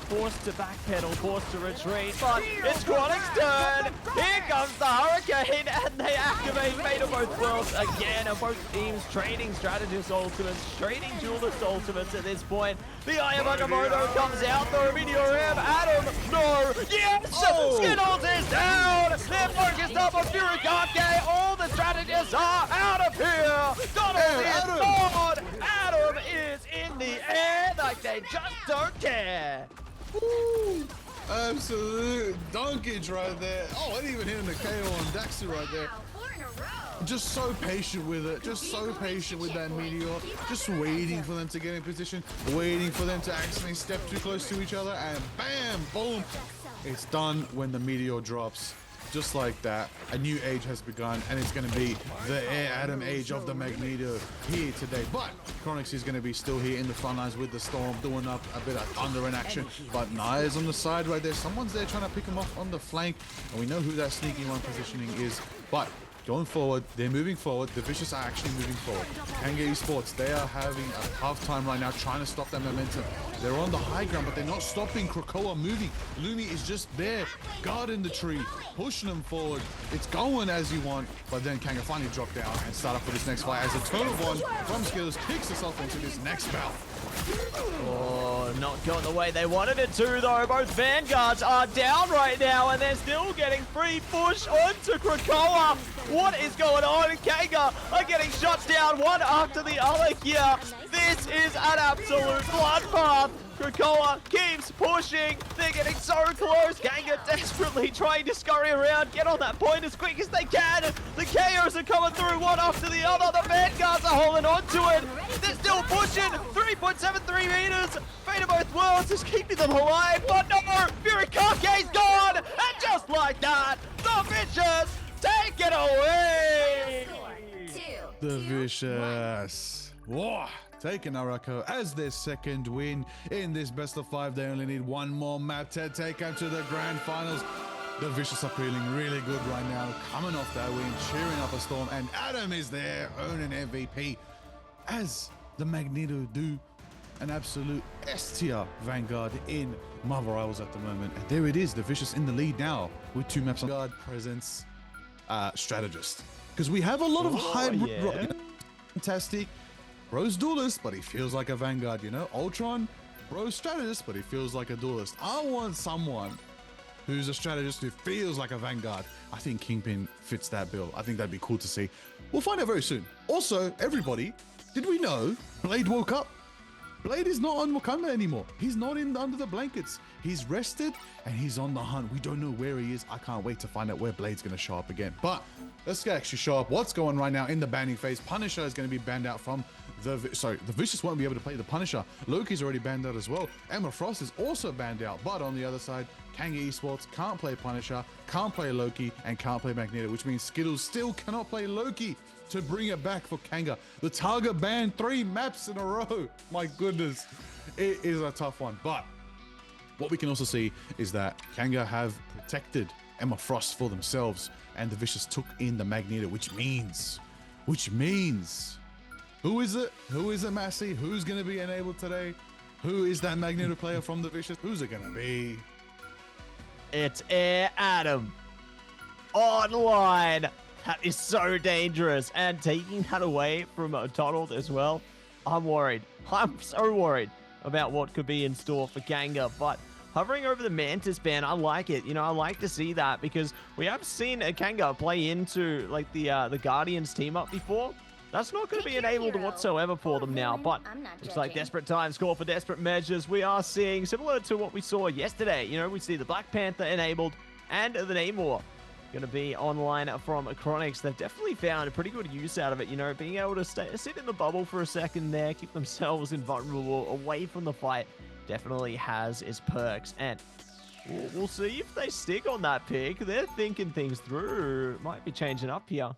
forced to backpedal, forced to retreat, but it's Chronic's turn! Here comes the Hurricane, and they activate Fate of Both Worlds again, and both teams trading strategist ultimates, trading duelist ultimates at this point. The Eye of Agamotto comes out though, Meteor M, Adam, no, yes! Oh. Skittles is down! They're focused up on Furikake, all the strategists are out of here! Donald is gone! Adam is in the air like they just don't care! Woo. Absolute donkage right there. Oh, I didn't even hit him the KO on Daxu right there. Just so patient with it. Just so patient with that Meteor. Just waiting for them to get in position. Waiting for them to accidentally step too close to each other. And bam, boom. It's done when the Meteor drops. Just like that, a new age has begun, and it's going to be the Air Atom age of the Magneto here today. But Chronix is going to be still here in the front lines with the Storm, doing up a bit of thunder in action. But Naya's on the side right there. Someone's there trying to pick him off on the flank, and we know who that sneaky one positioning is. But going forward, they're moving forward. The Vicious are actually moving forward. Kanga Esports, they are having a tough time right now trying to stop that momentum. They're on the high ground, but they're not stopping Krakoa moving. Lumi is just there, guarding the tree, pushing them forward. It's going as you want, but then Kanga finally dropped down and start up for this next fight as a turn of one from Skittles kicks herself into this next bout. Oh, not going the way they wanted it to, though. Both Vanguards are down right now, and they're still getting free push onto Krakoa. What is going on? Kanga are getting shots down one after the other here. This is an absolute bloodbath. Krakoa keeps pushing. They're getting so close. Kanga desperately trying to scurry around, get on that point as quick as they can. The KOs are coming through one after the other. The Vanguards are holding on to it. They're still pushing. 3.73 meters. Fate of Both Worlds is keeping them alive. But no, Furikake's gone. And just like that, the Vicious take it away. The Vicious. Whoa. Taking Arako as their second win in this best of 5. They only need one more map to take them to the grand finals. The Vicious are feeling really good right now, coming off that win, cheering up a Storm, and Adam is there, owning MVP, as the Magneto do. An absolute S-tier Vanguard in Marvel Rivals at the moment. And there it is, the Vicious in the lead now, with 2 maps on Vanguard, Presence, Strategist. Because we have a lot of hybrid, fantastic. Bro's duelist, but he feels like a Vanguard, you know? Ultron, bro's strategist, but he feels like a duelist. I want someone who's a strategist who feels like a Vanguard. I think Kingpin fits that bill. I think that'd be cool to see. We'll find out very soon. Also, everybody, did we know Blade woke up? Blade is not on Wakanda anymore. He's not in under the blankets. He's rested and he's on the hunt. We don't know where he is. I can't wait to find out where Blade's going to show up again. But let's actually show up what's going right now in the banning phase. Punisher is going to be banned out from the Vicious won't be able to play the Punisher. Loki's already banned out as well. Emma Frost is also banned out. But on the other side, Kanga Esports can't play Punisher, can't play Loki, and can't play Magneto, which means Skittles still cannot play Loki to bring it back for Kanga. The Target banned 3 maps in a row. My goodness, it is a tough one. But what we can also see is that Kanga have protected Emma Frost for themselves, and the Vicious took in the Magneto, which means, who is it? Who is it, Massey? Who's going to be enabled today? Who is that Magneto player from the Vicious? Who's it going to be? It's Air Adam online. That is so dangerous. And taking that away from Donald as well, I'm worried. I'm so worried about what could be in store for Kanga. But hovering over the Mantis ban, I like it. You know, I like to see that because we have seen Kanga play into like the Guardians team up before. That's not going to be enabled whatsoever for them now, but looks like desperate times call for desperate measures. We are seeing, similar to what we saw yesterday, you know, we see the Black Panther enabled and the Namor going to be online from Chronix. They've definitely found a pretty good use out of it, you know, being able to sit in the bubble for a second there, keep themselves invulnerable away from the fight, definitely has its perks. And we'll see if they stick on that pick. They're thinking things through. Might be changing up here.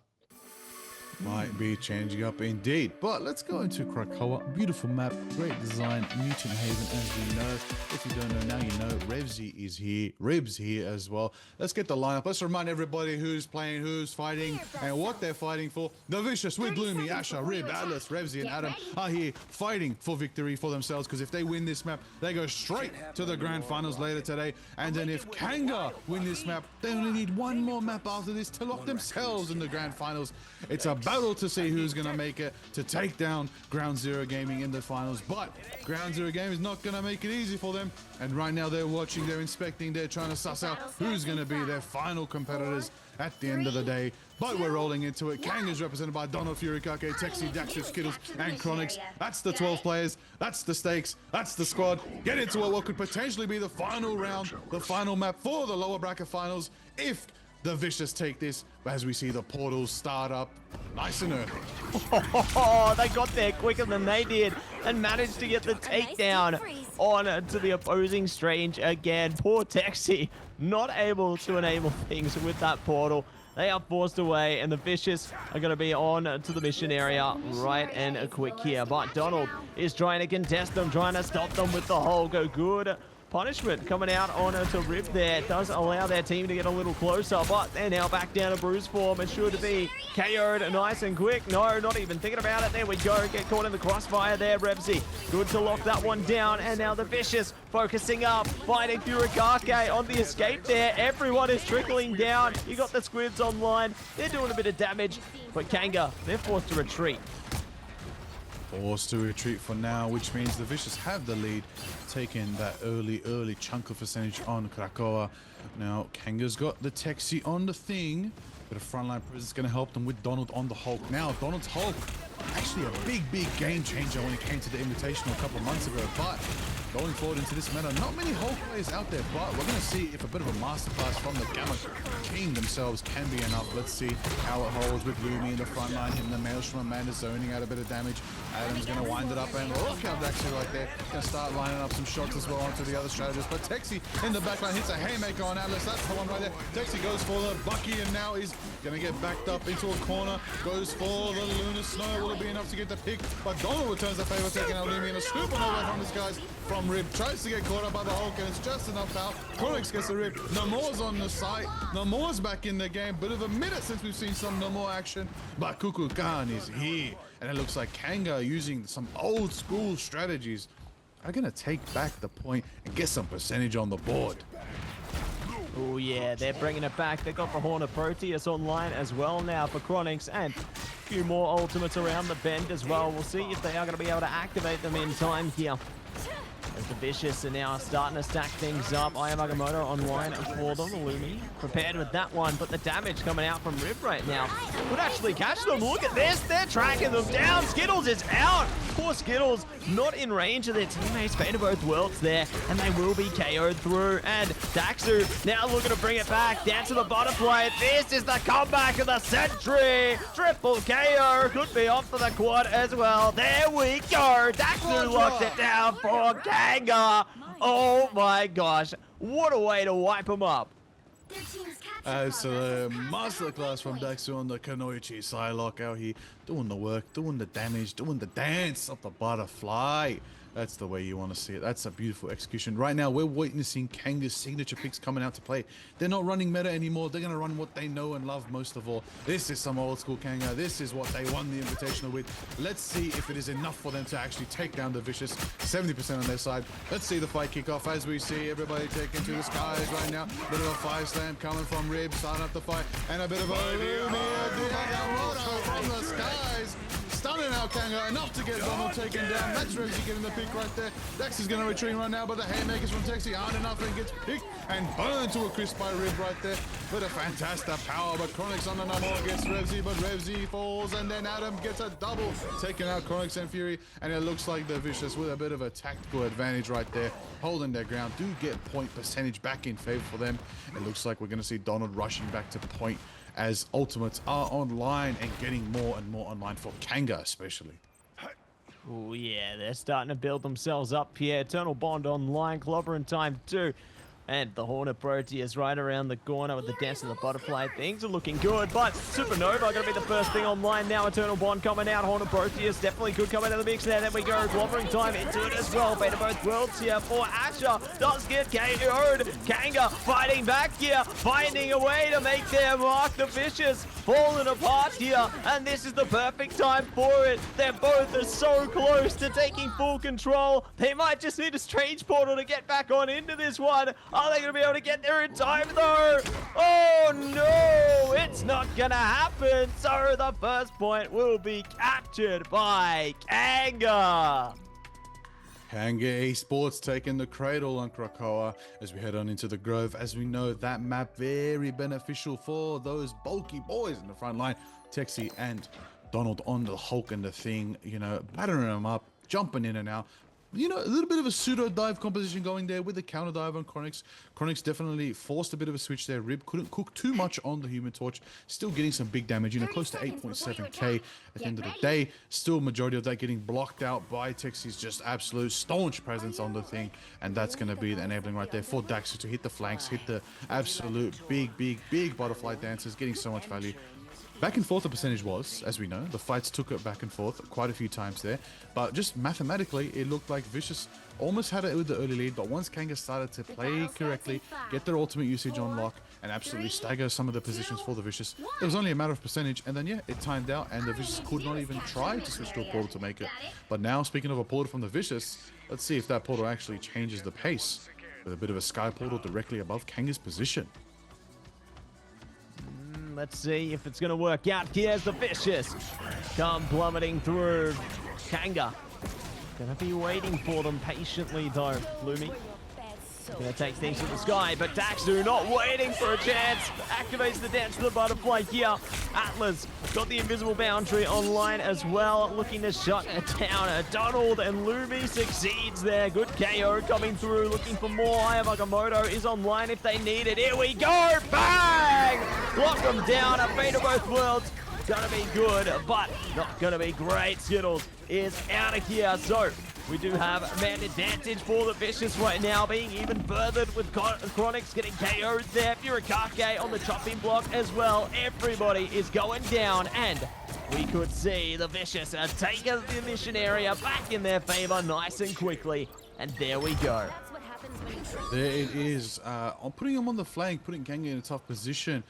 Might be changing up indeed. But let's go into Krakoa. Beautiful map, great design, Mutant Haven as we know. If you don't know now, you know. Revsy is here, Ribs here as well. Let's get the lineup. Let's remind everybody who's playing, who's fighting, and what they're fighting for. The Vicious with Gloomy, Asha, Rib, Atlas, Revsy, and Adam are here fighting for victory for themselves, because if they win this map, they go straight to the grand finals later today. And then if Kanga win this map, they only need one more map after this to lock themselves in the grand finals. It's a battle to see who's going to make it to take down Ground Zero Gaming in the finals, but Ground Zero Gaming is not going to make it easy for them. And right now they're watching, they're inspecting, they're trying to suss out who's going to be their final competitors at the end of the day. But we're rolling into it. Kang is represented by Donald, Furikake, Texi, Daxter, Skittles, and Chronix. That's the 12 players. That's the stakes. That's the squad. Get into it, what could potentially be the final round, the final map for the lower bracket finals if the Vicious take this, as we see the portals start up nice and early. Oh, they got there quicker than they did and managed to get the takedown on to the opposing Strange again. Poor Texi, not able to enable things with that portal. They are forced away, and the Vicious are going to be on to the mission area right and quick here. But Donald is trying to contest them, trying to stop them with the whole go good. Punishment coming out on to Rib there. It does allow their team to get a little closer, but they're now back down to bruise form. It should be KO'd nice and quick. No, not even thinking about it. There we go. Get caught in the crossfire there, Revsy. Good to lock that one down. And now the Vicious focusing up, fighting Furikake on the escape there. Everyone is trickling down. You got the squids online. They're doing a bit of damage, but Kanga, they're forced to retreat. Forced to retreat for now, which means the Vicious have the lead, taking that early chunk of percentage on Krakoa. Now, Kanga's got the Texi on the thing, but a frontline presence is going to help them with Donald on the Hulk. Now, Donald's Hulk, actually a big game changer when it came to the Invitational a couple of months ago, but going forward into this meta, not many Hulk players out there, but we're going to see if a bit of a masterclass from the Gamma team themselves can be enough. Let's see how it holds with Lumi in the front line, hitting the Maelstrom. Amanda zoning out a bit of damage. Adam's going to wind it up, and look how Daxter right there. Going to start lining up some shots as well onto the other strategists. But Texi in the backline hits a haymaker on Atlas. That's the one right there. Texi goes for the Bucky, and now he's going to get backed up into a corner. Goes for the Lunar Snow. Will it be enough to get the pick? But Donald returns the favor, taking out Lumi, and a scoop on over from this guy's from Rib. Tries to get caught up by the Hulk, and it's just enough out. Chronix gets the Rib. Namor's on the side. Namor's back in the game. Bit of a minute since we've seen some Namor action, but Kuku Khan is here. And it looks like Kanga using some old school strategies are going to take back the point and get some percentage on the board. Oh yeah, they're bringing it back. They got the Horn of Proteus online as well now for Chronix, and a few more ultimates around the bend as well. We'll see if they are going to be able to activate them in time here, as the Vicious are now starting to stack things up. I am Agamotto online for them. Lumi prepared with that one, but the damage coming out from Rib right now could actually catch them. Look at this, they're tracking them down. Skittles is out. Poor Skittles not in range of their teammates. Fate of both worlds there, and they will be KO'd through. And Daxu now looking to bring it back down to the butterfly. This is the comeback of the century. Triple KO. Could be off for the quad as well. There we go. Daxu locks it down for Kanga. Oh my gosh. What a way to wipe him up. It's a masterclass from Daxu on the Kanoichi Psylocke out here, doing the work, doing the damage, doing the dance of the butterfly. That's the way you want to see it. That's a beautiful execution. Right now, we're witnessing Kanga's signature picks coming out to play. They're not running meta anymore. They're going to run what they know and love most of all. This is some old school Kanga. This is what they won the Invitational with. Let's see if it is enough for them to actually take down the Vicious. 70% on their side. Let's see the fight kick off as we see everybody taken to the skies right now. Bit of a fire slam coming from Rib, starting up the fight. And a bit of a from the skies. Stunning out Kanga, enough to get Donald taken down. That's Revsy getting the pick right there. Dex is going to retreat right now, but the haymakers from Texi aren't enough and gets picked and burned to a crisp by Rib right there. But a fantastic power, but Chronix on the number gets Revsy, but Revsy falls, and then Adam gets a double, taking out Chronix and Fury, and it looks like the Vicious with a bit of a tactical advantage right there, holding their ground, do get point percentage back in favor for them. It looks like we're going to see Donald rushing back to point as ultimates are online and getting more and more online for Kanga especially. Oh yeah, they're starting to build themselves up here. Eternal Bond online, clobbering time too. And the Hornet Proteus right around the corner with the dance of the butterfly. Things are looking good, but Supernova going to be the first thing online now. Eternal Bond coming out. Hornet Proteus definitely could come into the mix there. Then we go. Clobbering time into it as well. Fate of both worlds here for Asher. Does get KO'd. Kanga fighting back here. Finding a way to make their mark. The Vicious falling apart here. And this is the perfect time for it. They're both so close to taking full control. They might just need a strange portal to get back on into this one. Are they going to be able to get there in time, though? Oh, no! It's not going to happen. So the first point will be captured by Kanga. Kanga Esports taking the cradle on Krakoa as we head on into the Grove. As we know, that map very beneficial for those bulky boys in the front line. Texi and Donald on the Hulk and the Thing, you know, battering them up, jumping in and out. You know, a little bit of a pseudo dive composition going there with the counter dive on Chronix. Chronix definitely forced a bit of a switch there. Rib couldn't cook too much on the Human Torch. Still getting some big damage, you know, close to 8.7k at the end of the day. Still majority of that getting blocked out by Texi's just absolute staunch presence on the Thing. And that's going to be the enabling right there for Daxu to hit the flanks, hit the absolute big butterfly dances, getting so much value. Back and forth the percentage was, as we know. The fights took it back and forth quite a few times there. But just mathematically, it looked like Vicious almost had it with the early lead. But once Kanga started to play correctly, get their ultimate usage on lock, and absolutely stagger some of the positions for the Vicious, it was only a matter of percentage. And then, yeah, it timed out, and the Vicious could not even try to switch to a portal to make it. But now, speaking of a portal from the Vicious, let's see if that portal actually changes the pace with a bit of a sky portal directly above Kanga's position. Let's see if it's going to work out. Here's the Vicious. Come plummeting through. Kanga going to be waiting for them patiently, though. Lumi going to take things to the sky, but Daxu not waiting for a chance. Activates the dance to the butterfly here. Atlas got the invisible boundary online as well, looking to shut it down. Donald and Lumi succeeds there. Good KO coming through, looking for more. Hayamamoto is online if they need it. Here we go. Bang! Lock them down. A fate of both worlds. Gonna be good, but not gonna be great. Skittles is out of here, so we do have a man advantage for the Vicious right now, being even furthered with Chronix getting KO'd there. Furakake on the chopping block as well. Everybody is going down, and we could see the Vicious take the mission area back in their favor nice and quickly. And there we go. There it is. Putting him on the flank, putting Kanga in a tough position,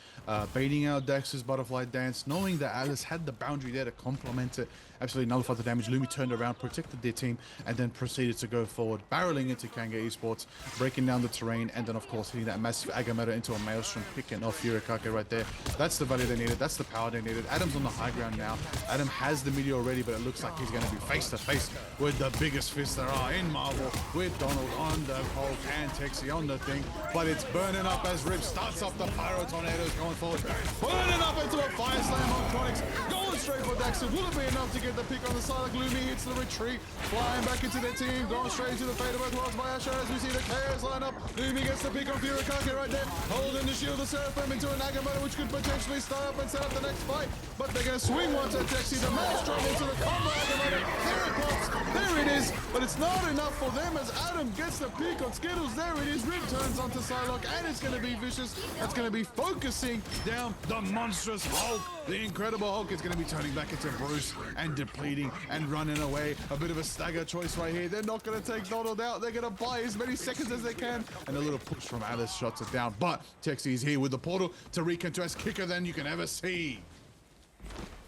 baiting out Dax's butterfly dance, knowing that Alice had the boundary there to complement it, absolutely nullified the damage. Lumi turned around, protected their team, and then proceeded to go forward, barreling into Kanga Esports, breaking down the terrain, and then of course hitting that massive Agamotto into a Maelstrom, picking off Furakake right there. That's the value they needed, that's the power they needed. Adam's on the high ground now. Adam has the meteor already, but it looks like he's going to be face to face with the biggest fists there are in Marvel, with Donald on the Hulk and Texi on the Thing, but it's burning up as Rip starts off the Pyro Tornadoes going forward, burning up into a Fire Slam on Chronix, going straight for Daxter. Will it be enough to get the pick on the side? Gloomy hits the retreat, flying back into their team, going straight into the fate of both worlds by Asher as we see the chaos line up. Gloomy gets the pick on Furikake right there, holding the shield of Seraphim into an Agamotto, which could potentially start up and set up the next fight. But they're going to swing once at Texi. The Maelstrom into the combo Agamotto. There it pops. There it is. But it's not enough for them as Adam gets the pick on Skittles. There it is. Rip turns onto Psylocke, and it's going to be Vicious. That's going to be focusing down the monstrous Hulk. The Incredible Hulk is going to be turning back into Bruce and depleting and running away. A bit of a stagger choice right here. They're not going to take Donald out. They're going to buy as many seconds as they can. And a little push from Alice shots it down. But Texi is here with the portal. Tariq into as kicker than you can ever see.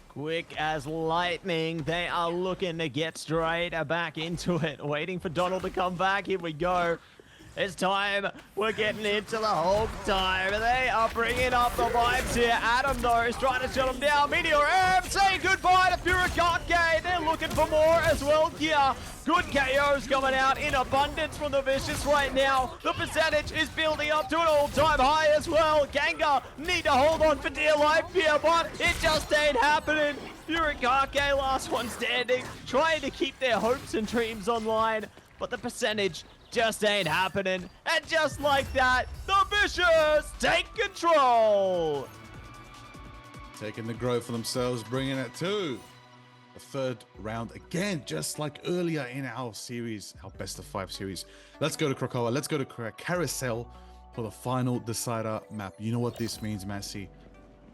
Quick as lightning, they are looking to get straight back into it. Waiting for Donald to come back. Here we go. It's time. We're getting into the Hulk time. They are bringing up the vibes here. Adam, though, is trying to shut him down. Meteor M saying goodbye to Furikake. They're looking for more as well here. Good KOs coming out in abundance from the Vicious right now. The percentage is building up to an all-time high as well. Kanga need to hold on for dear life here, but it just ain't happening. Furikake, last one standing, trying to keep their hopes and dreams online, but the percentage just ain't happening. And just like that, the Vicious take control. Taking the growth for themselves, bringing it to the third round again, just like earlier in our series, our best of 5 series. Let's go to Krakoa. Let's go to Carousel for the final decider map. You know what this means, Massey.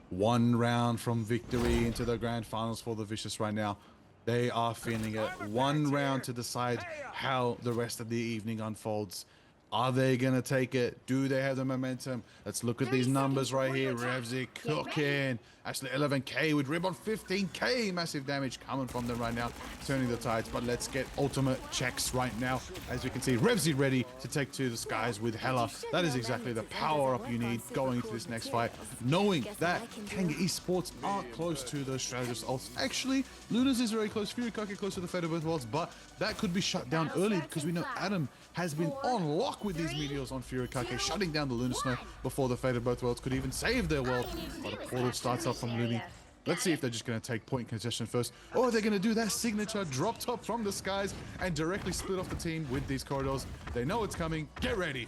1 round from victory into the grand finals for the Vicious right now. They are feeling it. 1 round to decide how the rest of the evening unfolds. Are they going to take it? Do they have the momentum? Let's look at these numbers right here. Revzy cooking. Actually, 11k with Rib on 15k. Massive damage coming from them right now, turning the tides. But let's get ultimate checks right now. As we can see, Revzy ready to take to the skies with Hela. That is exactly the power-up you need going into this next fight. Knowing that Kanga Esports are close to the strategist ults. Actually, Luna's is very close. Furikake close to the fate of both worlds. But that could be shut down early because we know Adam has been on lock with these meteors on Furikake, shutting down the Lunar Snow before the fate of both worlds could even save their world. But a portal starts up from Lumi. Let's see if they're just going to take point congestion first, or they're going to do that signature drop top from the skies and directly split off the team with these corridors. They know it's coming. Get ready.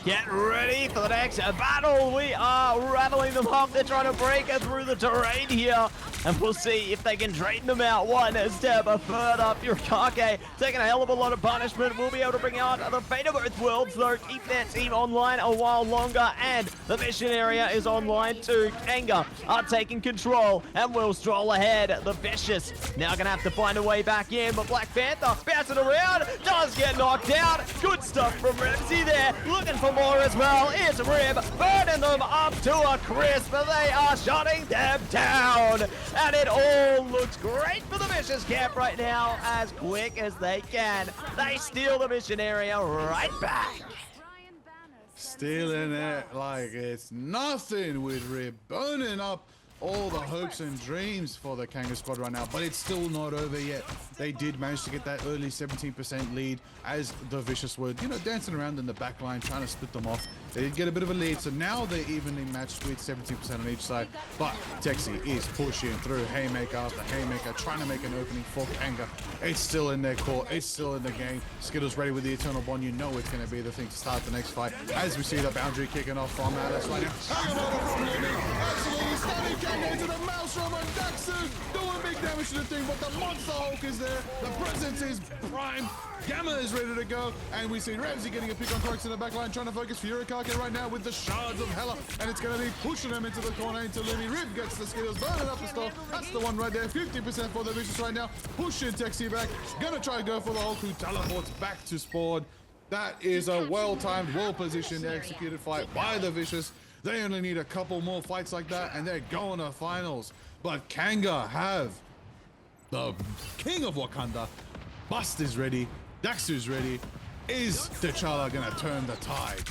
Get ready for the next battle. We are rattling them up. They're trying to break through the terrain here. And we'll see if they can straighten them out one step further. Furikake taking a hell of a lot of punishment. We'll be able to bring out the fate of both worlds, though. Keep their team online a while longer. And the mission area is online too. Kanga are taking control and will stroll ahead. The Vicious now going to have to find a way back in. But Black Panther bouncing around. Does get knocked out. Good stuff from Revzy there. Looking for more as well. It's Rib burning them up to a crisp. They are shutting them down. And it all looks great for the Vicious camp right now. As quick as they can, they steal the mission area right back. Stealing it like it's nothing with Rib burning up all the hopes and dreams for the Kanga squad right now, but it's still not over yet. They did manage to get that early 17% lead as the Vicious were, you know, dancing around in the back line, trying to split them off. They did get a bit of a lead, so now they're evenly matched with 17% on each side, but Texi is pushing through haymaker after haymaker, trying to make an opening for Kanga. It's still in their court, it's still in the game. Skittles ready with the Eternal Bond. You know it's going to be the thing to start the next fight, as we see the boundary kicking off from Alice right now. Absolutely stunning Kanga into the Maelstrom, and Daxu doing big damage to the thing, but the Monster Hulk is there. The presence is prime. Gamma is ready to go, and we see Revzy getting a pick on Crocs in the back line, trying to focus Furikake right now with the shards of Hela, and it's going to be pushing him into the corner into Lumi. Rib gets the Skittles, burning up the store. That's the one right there. 50% for the Vicious right now. Pushing Texi back. Gonna try to go for the Hulk, who teleports back to Spawn. That is a well-timed, well-positioned, executed fight by the Vicious. They only need a couple more fights like that, and they're going to finals. But Kanga have the King of Wakanda. Bust is ready. Daxu's ready. Is T'Challa gonna turn the tide?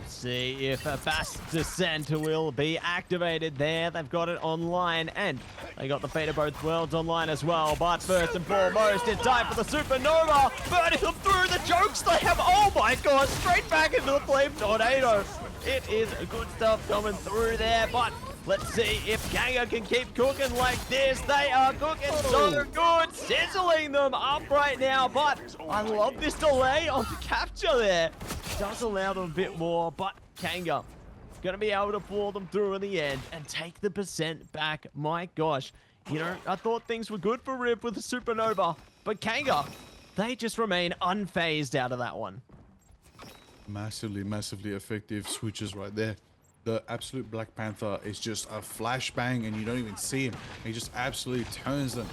See if a fast descent will be activated there. They've got it online, and they got the fate of both worlds online as well. But first and foremost, it's time for the supernova, burning them through the joke slam. Oh my god, straight back into the flame tornado. It is good stuff coming through there, but Let's see if Kanga can keep cooking like this. They are cooking so good, sizzling them up right now. But I love this delay on the capture there. Does allow them a bit more, but Kanga going to be able to pull them through in the end and take the percent back. My gosh, you know, I thought things were good for Rip with the Supernova, but Kanga, they just remain unfazed out of that one. Massively, massively effective switches right there. The absolute Black Panther is just a flashbang and you don't even see him. He just absolutely turns them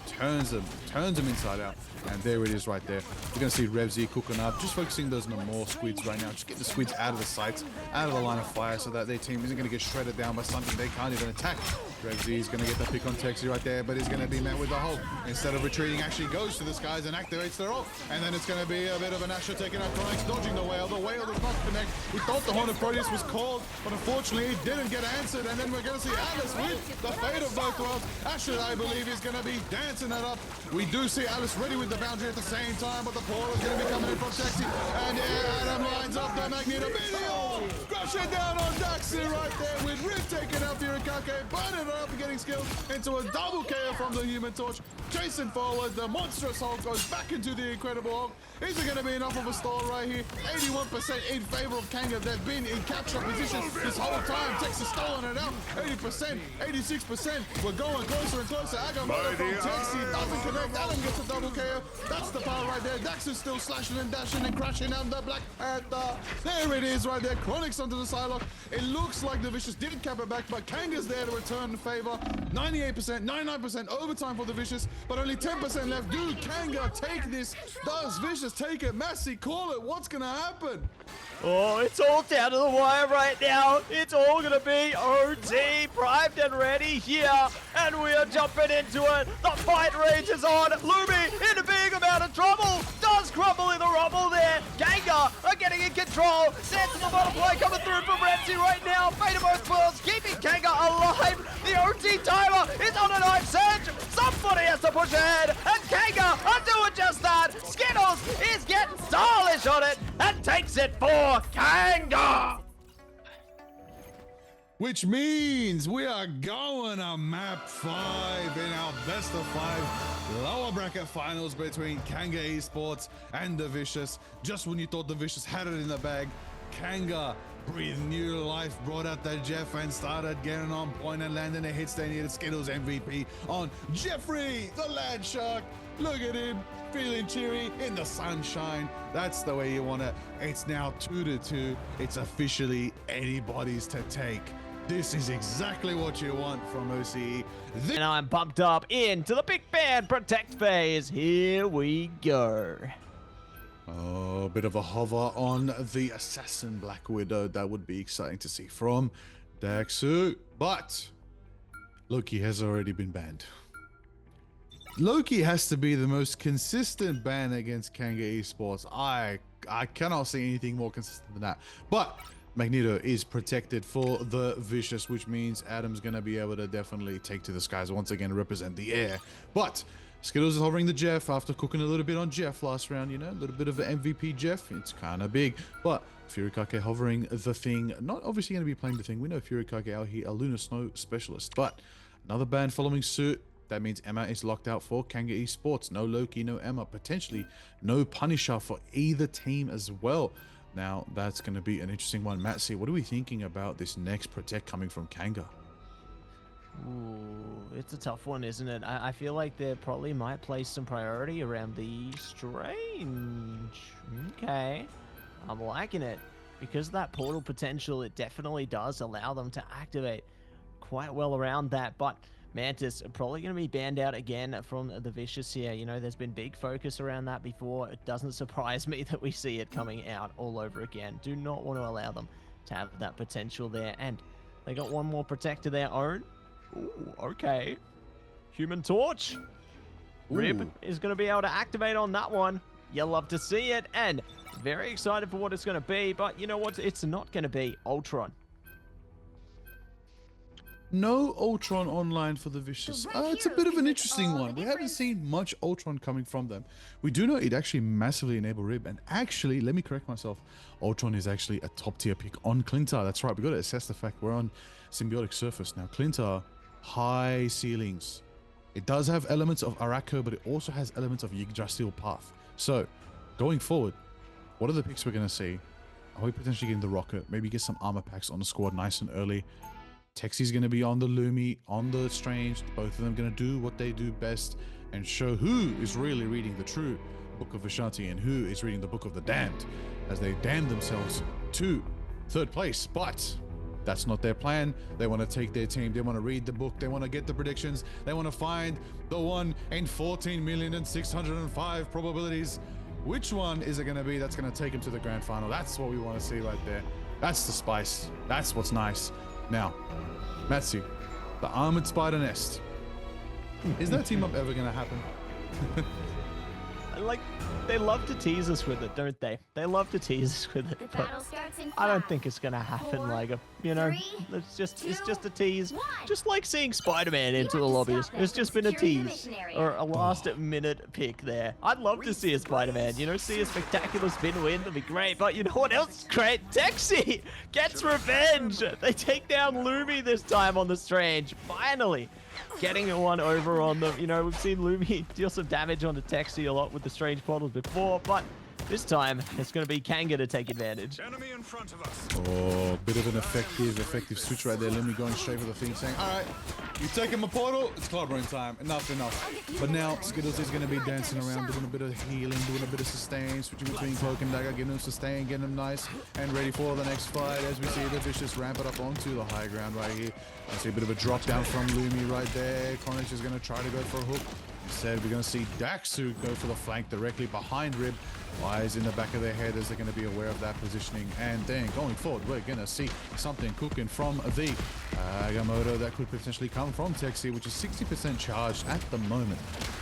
inside out. And there it is right there. We're going to see Revzy cooking up, just focusing those on more squids right now. Just get the squids out of the sights, out of the line of fire so that their team isn't going to get shredded down by something they can't even attack. Revzy is going to get the pick on Texi right there, but he's going to be met with the hold. Instead of retreating, actually goes to the skies and activates their ult. And then it's going to be a bit of an Asher taking out Chronix, dodging the whale. The whale does not connect. We thought the Horn of Proteus was called, but unfortunately it didn't get answered. And then we're going to see Alice with the fate of both worlds. Asher, I believe, is going to be dancing that up. We do see Alice ready with the boundary at the same time, but the portal is going to be coming in from Texi. And Adam lines up the Magneto video. Crushing down on Daxi right there with Rip taking out Furikake, burning it up and getting skilled into a double KO from the Human Torch. Chasing forward, the monstrous Hulk goes back into the Incredible Hulk. Is it going to be enough of a stall right here? 81% in favor of Kanga. They've been in capture position this whole time. Texas stolen it out. 80%, 86%. We're going closer and closer. Agamotto from Texi doesn't connect. Adam gets a double KO. That's the power right there. Dax is still slashing and dashing and crashing down the Black Panther. There it is right there. Chronix onto the Psylocke. It looks like the Vicious didn't cap it back, but Kanga's there to return the favor. 98%, 99% overtime for the Vicious, but only 10% left. Do Kanga take this? Does Vicious take it? Massey, call it. What's going to happen? Oh, it's all down to the wire right now. It's all going to be OT, primed and ready here. And we are jumping into it. The fight rages on. Lumi in a big amount of trouble. Does crumble in the rubble there. Kanga are getting in control. Sensible butterfly coming through from Revzy right now. Fate of both worlds keeping Kanga alive. The OT timer is on a knife surge. Somebody has to push ahead. And Kanga are doing just that. Skittles is getting stylish on it and takes it for Kanga. Which means we are going to map 5 in our best of 5 lower bracket finals between Kanga Esports and the Vicious. Just when you thought the Vicious had it in the bag, Kanga breathed new life, brought out that Jeff and started getting on point and landing the hits they needed. Skittles MVP on Jeffrey, the Land Shark. Look at him, feeling cheery in the sunshine. That's the way you want it. It's now 2-2. It's officially anybody's to take. This is exactly what you want from OCE. And I'm pumped up into the Big Band Protect phase. Here we go. Oh, a bit of a hover on the Assassin Black Widow. That would be exciting to see from Daxu. But Loki has already been banned. Loki has to be the most consistent ban against Kanga Esports. I cannot see anything more consistent than that. But Magneto is protected for the Vicious, which means Adam's going to be able to definitely take to the skies once again, represent the air. But Skittles is hovering the Jeff after cooking a little bit on Jeff last round, you know, a little bit of an MVP Jeff. It's kind of big. But Furikake hovering the Thing, not obviously going to be playing the Thing. We know Furikake out here, a Lunar Snow specialist. But another ban following suit. That means Emma is locked out for Kanga Esports. No Loki, no Emma. Potentially no Punisher for either team as well. Now, that's going to be an interesting one. Matsy, what are we thinking about this next Protect coming from Kanga? Ooh, it's a tough one, isn't it? I feel like they probably might place some priority around the Strange. Okay. I'm liking it. Because of that portal potential, it definitely does allow them to activate quite well around that. But Mantis are probably going to be banned out again from the Vicious here. You know, there's been big focus around that before. It doesn't surprise me that we see it coming out all over again. Do not want to allow them to have that potential there. And they got one more Protect of their own. Ooh, okay. Human Torch. Rib is going to be able to activate on that one. You'll love to see it. And very excited for what it's going to be. But you know what? It's not going to be Ultron. No Ultron online for the Vicious. It's a bit of an interesting one. We haven't seen much Ultron coming from them. We do know it actually massively enabled Rib. And actually, let me correct myself. Ultron is actually a top tier pick on Clintar. That's right. We got to assess the fact we're on Symbiotic Surface. Now, Clintar, high ceilings. It does have elements of Arako, but it also has elements of Yggdrasil Path. So, going forward, what are the picks we're going to see? Are we potentially getting the Rocket? Maybe get some armor packs on the squad nice and early. Texi's going to be on the Lumi, on the Strange. Both of them going to do what they do best and show who is really reading the true Book of Vishanti and who is reading the Book of the Damned as they damn themselves to third place. But that's not their plan. They want to take their team. They want to read the book. They want to get the predictions. They want to find the 1 in 14,605 probabilities. Which one is it going to be that's going to take them to the grand final? That's what we want to see right there. That's the spice. That's what's nice. Now, Matthew, the Armored Spider Nest. Is that team up ever going to happen? Like, they love to tease us with it, don't they? They love to tease us with it, but I don't think it's gonna happen, like you know, it's just a tease. Just like seeing Spider-Man into the lobbies. It's just been a tease or a last-minute pick there. I'd love to see a Spider-Man, you know, see a spectacular spin win. That'd be great. But you know what else is great? Texi gets revenge. They take down Lumi this time on the Strange. Finally. Getting one over on them. You know, we've seen Lumi deal some damage on the Texi a lot with the Strange portals before, but this time it's going to be Kanga to take advantage. Enemy in front of us. Oh, bit of an effective switch right there. Lumi going straight for the thing, saying, all right, you taking my portal, it's club room time. Enough. But now Skittles is going to be dancing around, doing a bit of healing, doing a bit of sustain, switching between Cloak and Dagger, getting him sustain, getting him nice and ready for the next fight as we see the Vicious ramp it up onto the high ground right here. I see a bit of a drop down from Lumi right there. Connix is going to try to go for a hook. Instead, we're going to see Daxu go for the flank directly behind Rib. Eyes in the back of their head as they're going to be aware of that positioning. And then going forward, we're going to see something cooking from the Agamotto that could potentially come from Texi, which is 60% charged at the moment.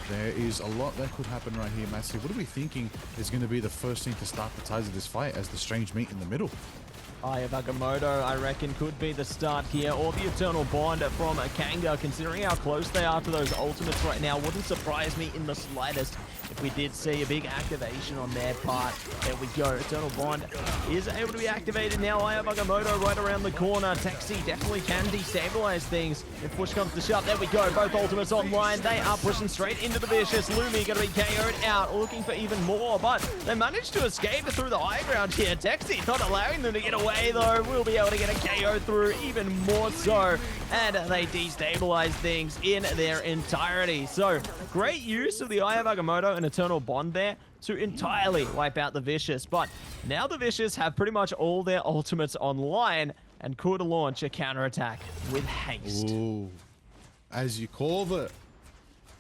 There is a lot that could happen right here, Massive. What are we thinking is going to be the first thing to start the ties of this fight as the Strange meet in the middle? Eye of Agamotto, I reckon, could be the start here, or the Eternal Bond from Kanga. Considering how close they are to those ultimates right now, wouldn't surprise me in the slightest if we did see a big activation on their part. There we go. Eternal Bond is able to be activated now. Eye of Agamotto right around the corner. Texi definitely can destabilize things if push comes to shove. There we go. Both ultimates online. They are pushing straight into the Vicious. Lumi going to be KO'd out, looking for even more, but they managed to escape through the high ground here. Texi not allowing them to get away, though. We'll be able to get a KO through even more so, and they destabilize things in their entirety. So great use of the Eye of Agamotto and Eternal Bond there to entirely wipe out the Vicious. But now the Vicious have pretty much all their ultimates online and could launch a counterattack with haste. Ooh. As you call the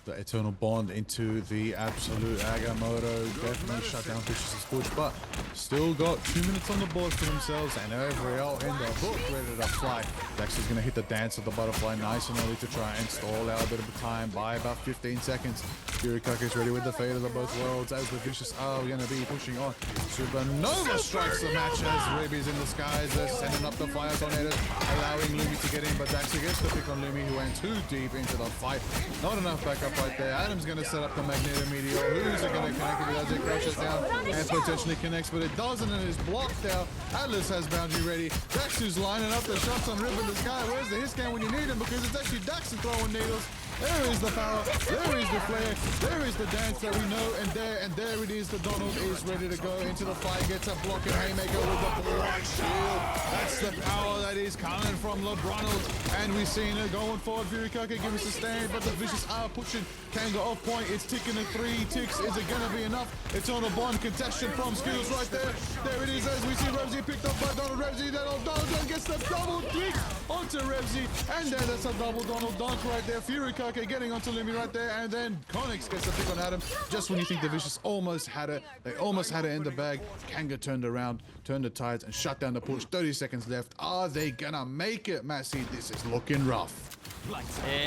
Eternal Bond into the absolute Agamotto. Definitely shut down Vicious's push, but still got 2 minutes on the board for themselves and every L in the book ready to fly. Dex is going to hit the dance of the butterfly nice and early to try and stall out a bit of time by about 15 seconds. Furikaka is ready with the fate of the both worlds as the Vicious are going to be pushing on. Supernova strikes the match as Ruby's in the skies. They're sending up the fire tornadoes, allowing Lumi to get in, but Dax gets the pick on Lumi, who went too deep into the fight. Not enough backup right there. Adam's going to set up the Magneto Meteor. Who's it going to connect with as it crashes down and potentially connects, but it doesn't and is blocked out. Atlas has boundary ready. Dax who's lining up the shots on Rib in the sky. Where's the hit scan when you need him? Because it's actually Dax throwing needles. There is the power, there is the flare, there is the dance that we know, and there it is. The Donald is ready to go into the fight, gets a blocking haymaker with the black shield. That's the power that is coming from LeBronald, and we've seen it going forward. Furikaka giving sustain, but the Vicious are pushing Kanga off point. It's ticking at 3 ticks. Is it gonna be enough? Eternal Bond contestation from Skills right there. There it is as we see Revsy picked up by Donald. Revsy, Donald gets the double kick onto Revsy, and then that's a double Donald dunk right there. Furikaka getting onto Lumi right there, and then Connix gets the pick on Adam. Just when you think the Vicious almost had it, they almost had it in the bag. Kanga turned around, turned the tides, and shut down the push. 30 seconds left. Are they gonna make it, Massey? This is looking rough.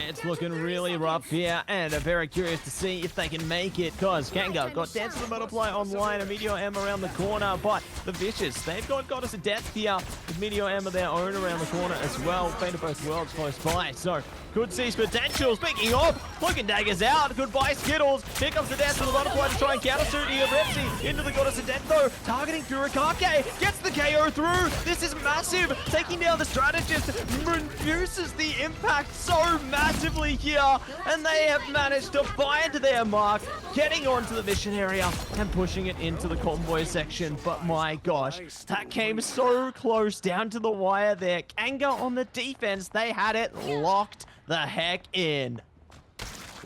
It's looking really rough here, and I'm very curious to see if they can make it, because Kanga got Dance of the Butterfly online, a Meteor M around the corner, but the Vicious, they've got Goddess of Death here. The Meteor M of their own around the corner as well. Fate of both worlds close by. So, could seize potential. Speaking of, Cloak and Dagger's out. Goodbye, Skittles. Here comes the dance to the butterfly to try and counter-suit here. Repsi into the Goddess of Death, though. Targeting Furakake. Gets the KO through. This is massive. Taking down the strategist. Reduces the impact so massively here. And they have managed to find their mark. Getting onto the mission area and pushing it into the convoy section. But my gosh, that came so close down to the wire there. Kanga on the defense. They had it locked the heck in.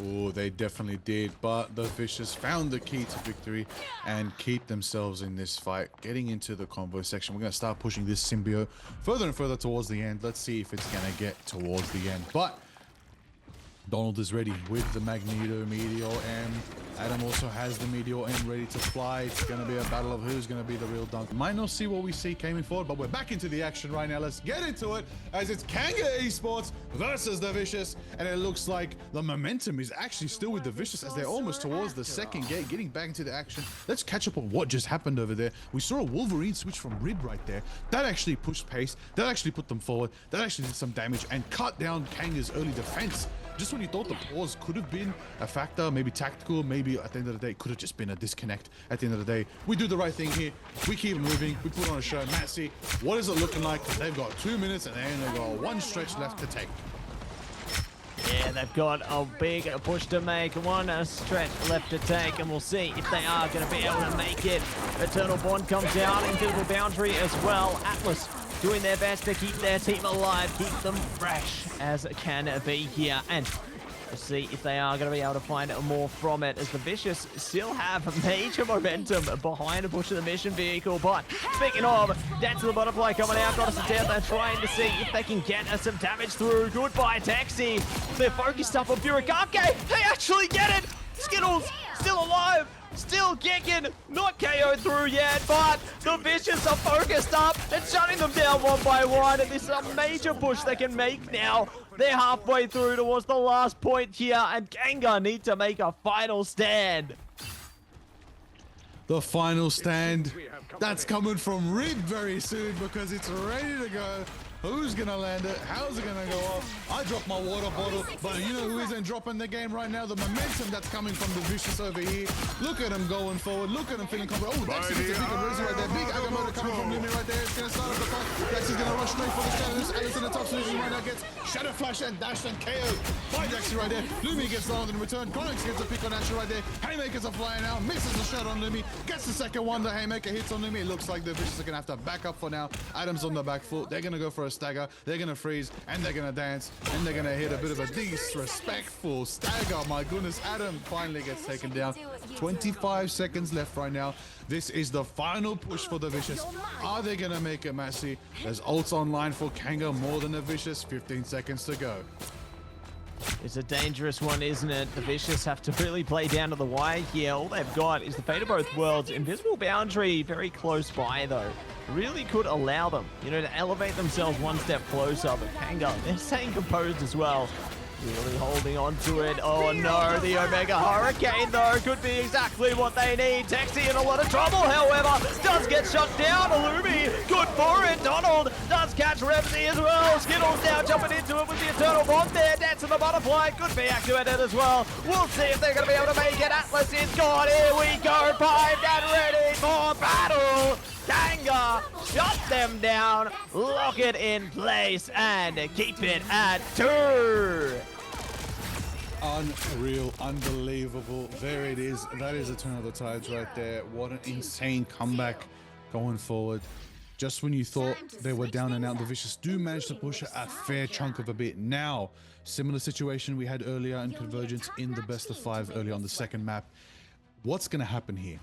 Oh, they definitely did, but the Vicious found the key to victory and keep themselves in this fight. Getting into the convoy section, we're going to start pushing this symbiote further and further towards the end. Let's see if it's going to get towards the end. But Donald is ready with the Magneto Meteor M. Adam also has the Meteor M ready to fly. It's going to be a battle of who's going to be the real dunk. Might not see what we see coming forward, but we're back into the action right now. Let's get into it as it's Kanga Esports versus the Vicious. And it looks like the momentum is actually still with the Vicious as they're almost towards the second gate, getting back into the action. Let's catch up on what just happened over there. We saw a Wolverine switch from Rib right there. That actually pushed pace. That actually put them forward. That actually did some damage and cut down Kanga's early defense. Just when you thought the pause could have been a factor, maybe tactical, maybe at the end of the day, it could have just been a disconnect. At the end of the day, we do the right thing here. We keep moving. We put on a show. Matsy, what is it looking like? Because they've got 2 minutes and they've got one stretch left to take. Yeah, they've got a big push to make, one stretch left to take, and we'll see if they are going to be able to make it. Eternal Bond comes down, Invisible Boundary as well. Atlas doing their best to keep their team alive, keep them fresh as it can be here. And we'll see if they are going to be able to find more from it, as the Vicious still have major momentum behind a push of the mission vehicle. But speaking of, Dance of the Butterfly coming out, Goddess of Death, they're trying to see if they can get some damage through. Goodbye, Taxi. They're focused up on Furakake. They actually get it. Skittles still alive. Still kicking, not KO through yet, but the Vicious are focused up and shutting them down one by one. And this is a major push they can make now. They're halfway through towards the last point here, and Kanga need to make a final stand. The final stand, that's coming from Rib very soon because it's ready to go. Who's gonna land it? How's it gonna go off? I dropped my water bottle, but you know who isn't dropping the game right now? The momentum that's coming from the Vicious over here. Look at him going forward. Look at him feeling confident. Oh, Dax gets a big Razor right there. Big Agamotto coming from Lumi right there. It's gonna start up the fight. Dax is gonna rush straight for the shadows. Alice in the top position right now gets Shadow Flash and Dash and KO by Daxi right there. Lumi gets the in return. Chronix gets a pick on Asher right there. Haymakers are flying out. Misses the shot on Lumi. Gets the second one. The Haymaker hits on Lumi. It looks like the Vicious are gonna have to back up for now. Adam's on the back foot. They're gonna go for a stagger. They're gonna freeze and they're gonna dance and they're gonna hit a bit of a disrespectful stagger. My goodness, Adam finally gets taken down. 25 seconds left right now. This is the final push for the Vicious. Are they gonna make it, Massey? There's ults online for Kanga more than the Vicious. 15 seconds to go. It's a dangerous one, isn't it? The Vicious have to really play down to the wire here. All they've got is the Fate of Both Worlds. Invisible Boundary very close by, though. Really could allow them, to elevate themselves one step closer. But Kanga, they're staying composed as well. Really holding on to it. Oh no, the Omega Hurricane though could be exactly what they need. Texi in a lot of trouble, however, does get shut down. Illumi, good for it. Donald does catch Repsi as well. Skittles now jumping into it with the Eternal Bomb there. Dance of the Butterfly could be activated as well. We'll see if they're going to be able to make it. Atlas is gone. Here we go. Primed and ready for battle. Kanga, shut them down, lock it in place, and keep it at 2. Unreal, unbelievable. There it is. That is a turn of the tides right there. What an insane comeback going forward. Just when you thought they were down and out, the Vicious do manage to push a fair chunk of a bit. Now, similar situation we had earlier in Convergence in the best of 5 earlier on the second map. What's going to happen here?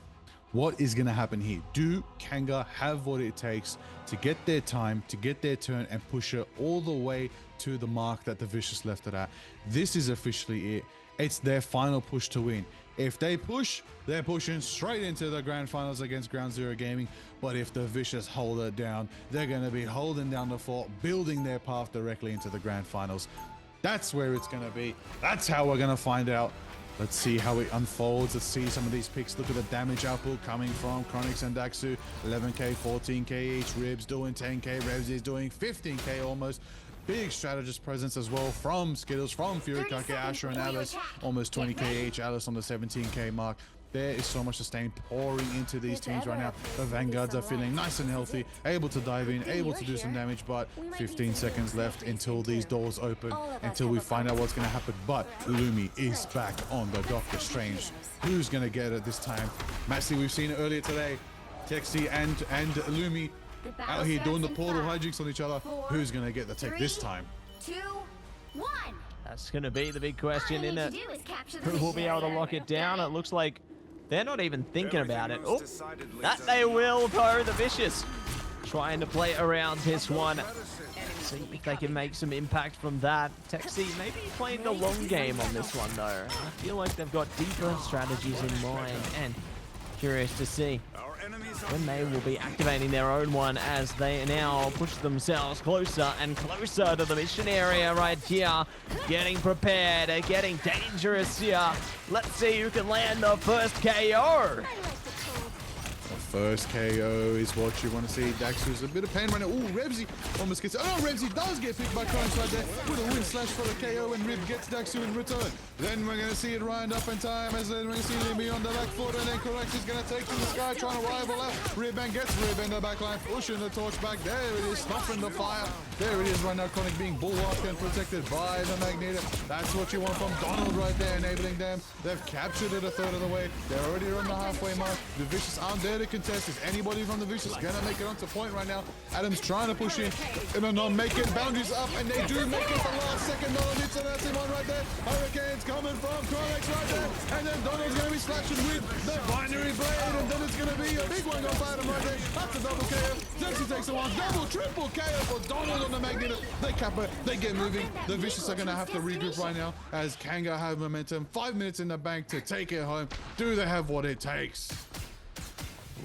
What is going to happen here? Do Kanga have what it takes to get their time, to get their turn, and push it all the way to the mark that the Vicious left it at? This is officially it. It's their final push to win. If they push, they're pushing straight into the grand finals against Ground Zero Gaming. But if the Vicious hold it down, they're going to be holding down the fort, building their path directly into the grand finals. That's where it's going to be. That's how we're going to find out Let's see how it unfolds. Let's see some of these picks. Look at the damage output coming from Chronix and Daxu. 11k, 14k each. Ribs doing 10k. Revs is doing 15k almost. Big strategist presence as well from Skittles, from Furikake, Asher, and Alice. Almost 20k each. Alice on the 17k mark. There is so much sustain pouring into these teams right now. The Vanguards are feeling nice and healthy, able to dive in, able to do some damage, but 15 seconds left until these doors open, until we find out what's going to happen. But Lumi is back on the Doctor Strange. Who's going to get it this time? Massey, we've seen it earlier today. Texi and Lumi out here doing the portal hijinks on each other. Who's going to get the tech this time? 2, 1. That's going to be the big question, isn't it? Who will be able to lock it down? It looks like they're not even thinking about it. Oh, that they will, though. The Vicious trying to play around this one. See if they can make some impact from that. Texi maybe playing the long game on this one, though. I feel like they've got deeper strategies in mind, and curious to see when they will be activating their own one as they now push themselves closer and closer to the mission area right here. Getting prepared, getting dangerous here. Let's see who can land the first KO. First KO is what you want to see. Daxu's a bit of pain right now. Ooh, Revsy almost gets... Oh, Revsy does get picked by Chronix right there with a win slash for the KO, and Rib gets Daxu in return. Then we're going to see it round up in time, as then we're going to see Limby on the back foot, and then Chronix is going to take to the sky, trying to rival out. Ribban gets Rib in the back line, pushing the torch back. There it is, snuffing the fire. There it is right now, Chronix being bulwarked and protected by the Magneto. That's what you want from Donald right there, enabling them. They've captured it a third of the way. They're already on the halfway mark. The Vicious aren't there to contest. Is anybody from the Vicious gonna make it onto point right now? Adam's trying to push in, and not make it. Boundaries up, and they do make it the last second. Donald hits it, that's him on right there. Hurricane's coming from Chronix right there, and then Donald's gonna be slashing with the binary blade, and then it's gonna be a big one gonna fight him right there. That's a double KO. Dexy takes a one, double, triple KO for Donald on the Magneto. They cap it, they get moving. The Vicious are gonna have to regroup right now as Kanga have momentum. 5 minutes in the bank to take it home. Do they have what it takes?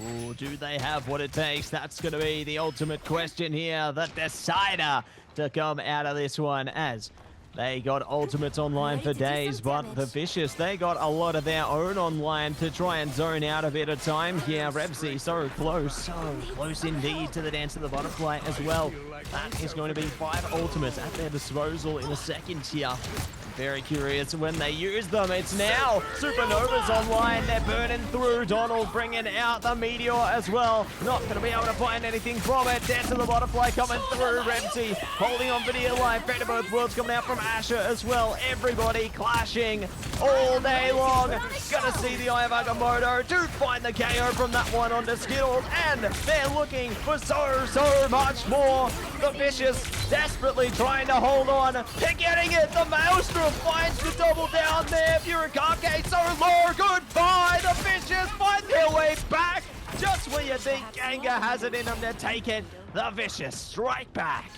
Ooh, do they have what it takes? That's going to be the ultimate question here. The decider to come out of this one, as they got ultimates online for days, but the Vicious, they got a lot of their own online to try and zone out a bit of time here. Rebsy, so close indeed to the Dance of the Butterfly as well. That is going to be 5 ultimates at their disposal in a second here. Very curious when they use them. It's now. Supernova's online. They're burning through. Donald bringing out the Meteor as well. Not going to be able to find anything from it. Dance of the Butterfly coming through. Remsey holding on for dear life. Fate of Both Worlds coming out from Asher as well. Everybody clashing all day long. Gonna see the Eye of Agamotto to find the KO from that one onto Skittles. And they're looking for so much more. The Vicious desperately trying to hold on. They're getting it. The Maelstrom finds the double down there. Furikake so low. Goodbye. The Vicious find their way back. Just when you think Kanga has it in them to take it, the Vicious strike back.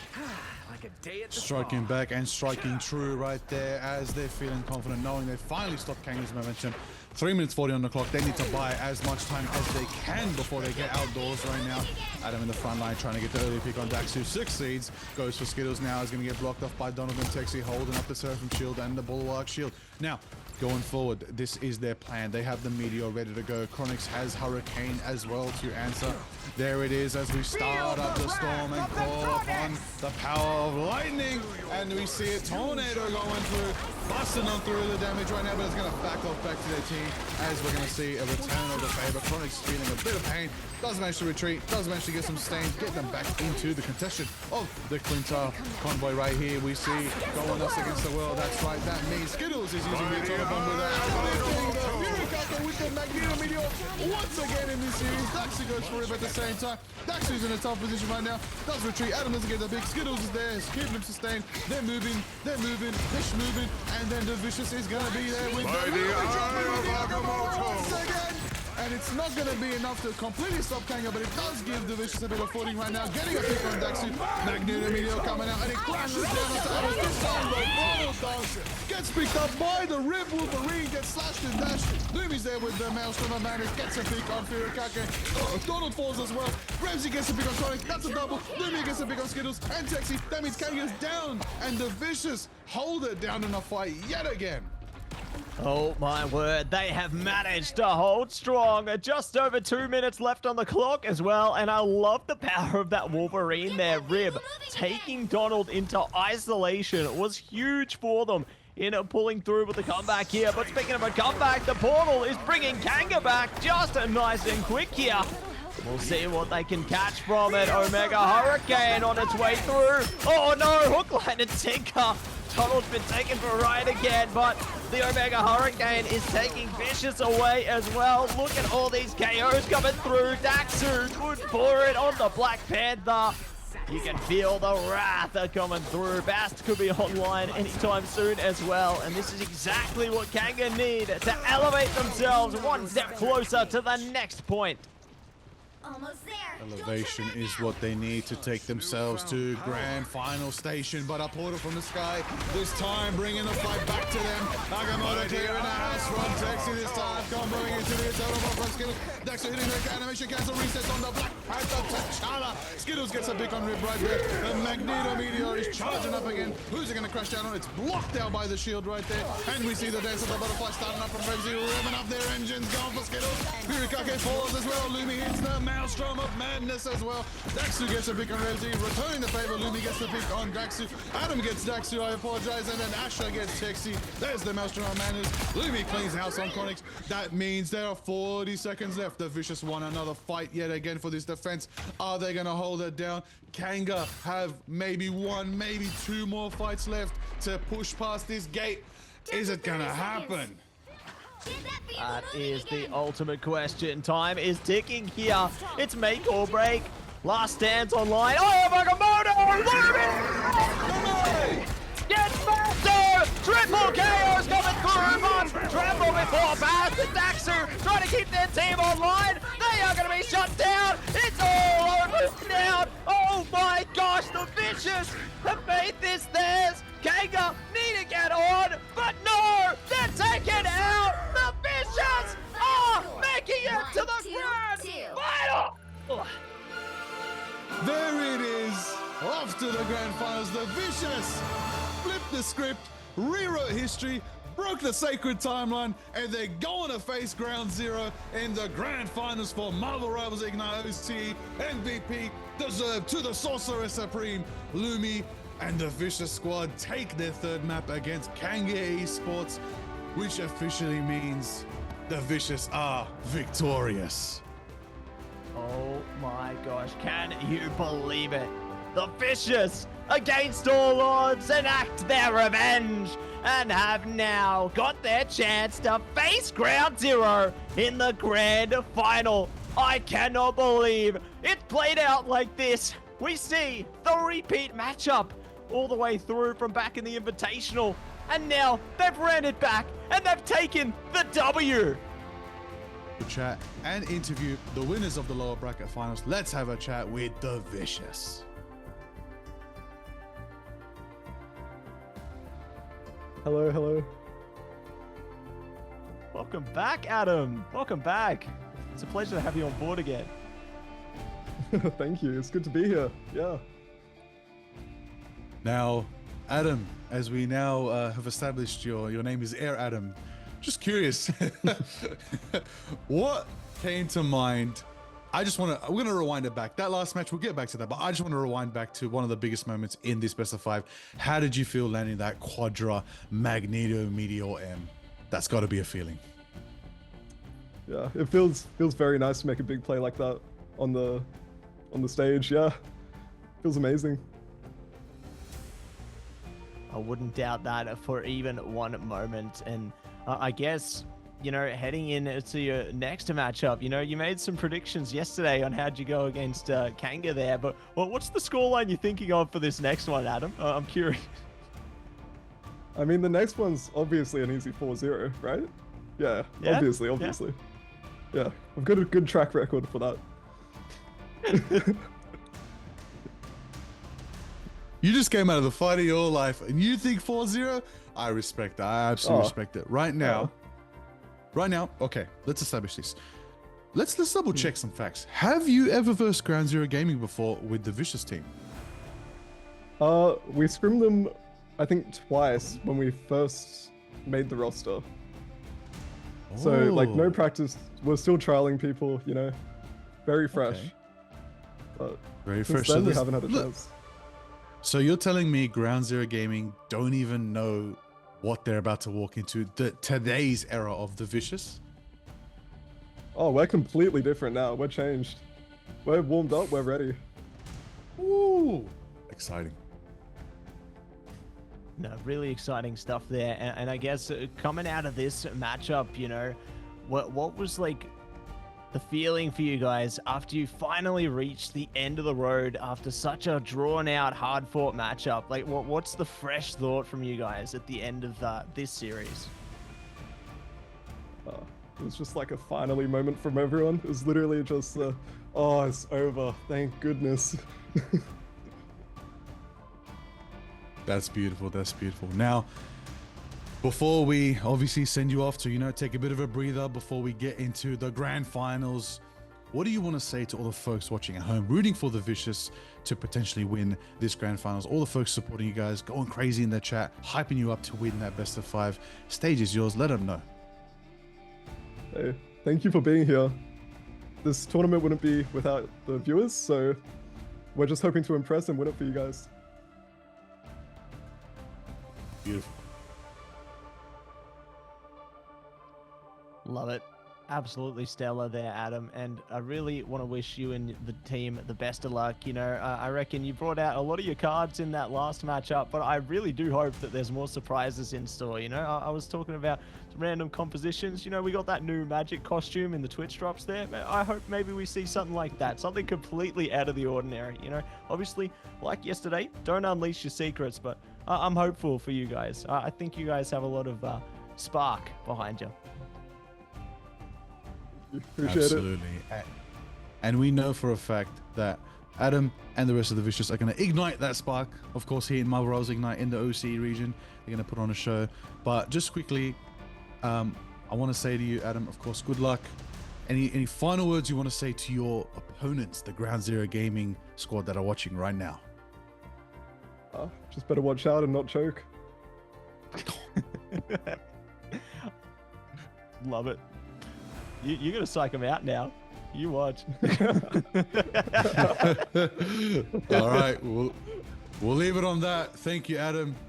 Striking back and striking true right there as they're feeling confident, knowing they finally stopped Kanga's momentum. 3 minutes 40 on the clock. They need to buy as much time as they can before they get outdoors right now. Adam in the front line trying to get the early pick on Daxu. Succeeds. Goes for Skittles now. Is going to get blocked off by Donovan Texi, holding up the Seraphim shield and the Bulwark shield. Now, going forward, this is their plan. They have the Meteor ready to go. Chronix has Hurricane as well to answer. There it is as we start up the storm and call upon the power of lightning. And we see a tornado going through, busting on through the damage right now, but it's going to back off back to their team as we're going to see a return of the favor. Chronix feeling a bit of pain. Does manage to retreat, does manage to get some stains, get them back into the contestation of the Clintar convoy right here. We see going us against the world. That's right, that means Skittles is using the atomic bomb with that. With the Magneto Meteor once again in this series. Daxu goes for him at the same time. Daxu's in a tough position right now. Does retreat. Adam doesn't get the big. Skittles is there. Keeping him sustained. They're moving. Fish moving. And then the Vicious is going to be there with the once again. And it's not going to be enough to completely stop Kanga, but it does give the Vicious a bit of footing right now. Getting a pick on Daxu. Magneto Meteor coming out, and it clashes down onto Adam. This time, the Donald does. Gets picked up by the Rib Wolverine, gets slashed and dashed. Lumi's there with the Maelstrom of Madness, gets a pick on Furikake. Donald falls as well. Ramsey gets a pick on Chronix. That's a double. Lumi gets a pick on Skittles and Texi. That means Kanga's down, and the Vicious hold it down in a fight yet again. Oh my word, they have managed to hold strong. Just over 2 minutes left on the clock as well, and I love the power of that Wolverine there. Rib taking Donald into isolation was huge for them in pulling through with the comeback here. But speaking of a comeback, the portal is bringing Kanga back just nice and quick here. We'll see what they can catch from it. Omega Hurricane on its way through. Oh no, hook, line, and sinker. Donald's been taken for a ride again, but the Omega Hurricane is taking Vicious away as well. Look at all these KOs coming through. Daxu good for it on the Black Panther. You can feel the wrath coming through. Bast could be online anytime soon as well. And this is exactly what Kanga need to elevate themselves one step closer to the next point. Almost there. Elevation is what they need to take themselves to grand final station, but a portal from the sky this time bringing the fight back to them. Agamotto clear in the house from Texi this time, comboing into the total from Skittles. Dexter hitting the animation cancel resets on the Black Panther T'Challa. Skittles gets a big on rib right there. The Magneto Meteor is charging up again. Who's it going to crash down on? It's blocked out by the shield right there. And we see the dance of the butterfly starting up from Revsy, revving up their engines, going for Skittles. Furikake falls as well. Lumi hits the Maelstrom of Madness as well. Daxu gets a pick on Revsy, returning the favor. Lumi gets the pick on Daxu. Adam gets Daxu, I apologize. And then Asha gets Texi. There's the Maelstrom of Madness. Lumi cleans house on Chronix. That means there are 40 seconds left. The Vicious won another fight yet again for this defense. Are they going to hold it down? Kanga have maybe one, maybe two more fights left to push past this gate. Is it going to happen? That is the ultimate question. Time is ticking here. It's make or break. Last stands online. Oh, Agamotto! Get faster! Triple KO's coming through, but Tremble before Bass and Daxu trying to keep their team online. They are going to be shut down. It's all over now. Oh my gosh, the Vicious have made this theirs. Kanga need to get on, but no, they're taken out. The Vicious are making it to the grand final. There it is. Off to the grand finals. The Vicious flipped the script, rewrote history, broke the sacred timeline, and they're going to face Ground Zero in the grand finals for Marvel Rivals Ignite OCE MVP, deserved to the Sorcerer Supreme. Lumi and the Vicious squad take their third map against Kanga Esports, which officially means the Vicious are victorious. Oh my gosh, can you believe it? The Vicious, against all odds, enact their revenge and have now got their chance to face Ground Zero in the grand final. I cannot believe it played out like this. We see the repeat matchup all the way through from back in the Invitational, and now they've ran it back and they've taken the W. Chat and interview the winners of the lower bracket finals. Let's have a chat with the Vicious. Hello, hello. Welcome back, Adam. Welcome back. It's a pleasure to have you on board again. Thank you. It's good to be here. Yeah. Now, Adam, as we now have established your name is Air Adam, just curious, what came to mind? We're going to rewind it back. That last match, we'll get back to that, but I just want to rewind back to one of the biggest moments in this best of 5. How did you feel landing that Quadra Magneto Meteor M? That's got to be a feeling. Yeah, it feels very nice to make a big play like that on the stage. Yeah. Feels amazing. I wouldn't doubt that for even one moment. And I guess, you know, heading into your next matchup, you know, you made some predictions yesterday on how'd you go against Kanga there, but what's the scoreline you're thinking of for this next one, Adam? I'm curious. I mean, the next one's obviously an easy 4-0, right? Yeah, Yeah? obviously. Yeah, I've got a good track record for that. You just came out of the fight of your life and you think 4-0? I respect that. I absolutely respect it. Right now, okay, let's establish this. Let's double check some facts. Have you ever versed Ground Zero Gaming before with the Vicious team? We scrimmed them, I think, twice when we first made the roster. So like no Oh. practice. We're still trialing people, you know, very fresh. Okay. But Very since fresh. then we this- haven't had a look, chance. So you're telling me Ground Zero Gaming don't even know what they're about to walk into today's era of the Vicious? Oh, we're completely different now. We're changed. We're warmed up. We're ready. Ooh, exciting. No, really exciting stuff there. And I guess coming out of this matchup, you know, what was like the feeling for you guys after you finally reached the end of the road after such a drawn out, hard fought matchup? Like, what's the fresh thought from you guys at the end of this series? It was just like a finally moment from everyone. It was literally just, oh, it's over. Thank goodness. That's beautiful. That's beautiful. Now, before we obviously send you off to, you know, take a bit of a breather before we get into the grand finals, what do you want to say to all the folks watching at home, rooting for the Vicious to potentially win this grand finals? All the folks supporting you guys, going crazy in the chat, hyping you up to win that best of 5. Stage is yours. Let them know. Hey, thank you for being here. This tournament wouldn't be without the viewers, so we're just hoping to impress and win it for you guys. Beautiful. Love it. Absolutely stellar there, Adam. And I really want to wish you and the team the best of luck. You know, I reckon you brought out a lot of your cards in that last matchup, but I really do hope that there's more surprises in store. You know, I was talking about some random compositions. You know, we got that new magic costume in the Twitch drops there. I hope maybe we see something like that, something completely out of the ordinary. You know, obviously, like yesterday, don't unleash your secrets, but I'm hopeful for you guys. I think you guys have a lot of spark behind you. Appreciate Absolutely. And we know for a fact that Adam and the rest of the Vicious are going to ignite that spark. Of course, here in Marvel Rivals Ignite in the OCE region, they're going to put on a show. But just quickly, I want to say to you, Adam, of course, good luck. Any final words you want to say to your opponents, the Ground Zero Gaming squad that are watching right now? Just better watch out and not choke. Love it. You're going to psych him out now. You watch. All right. We'll leave it on that. Thank you, Adam.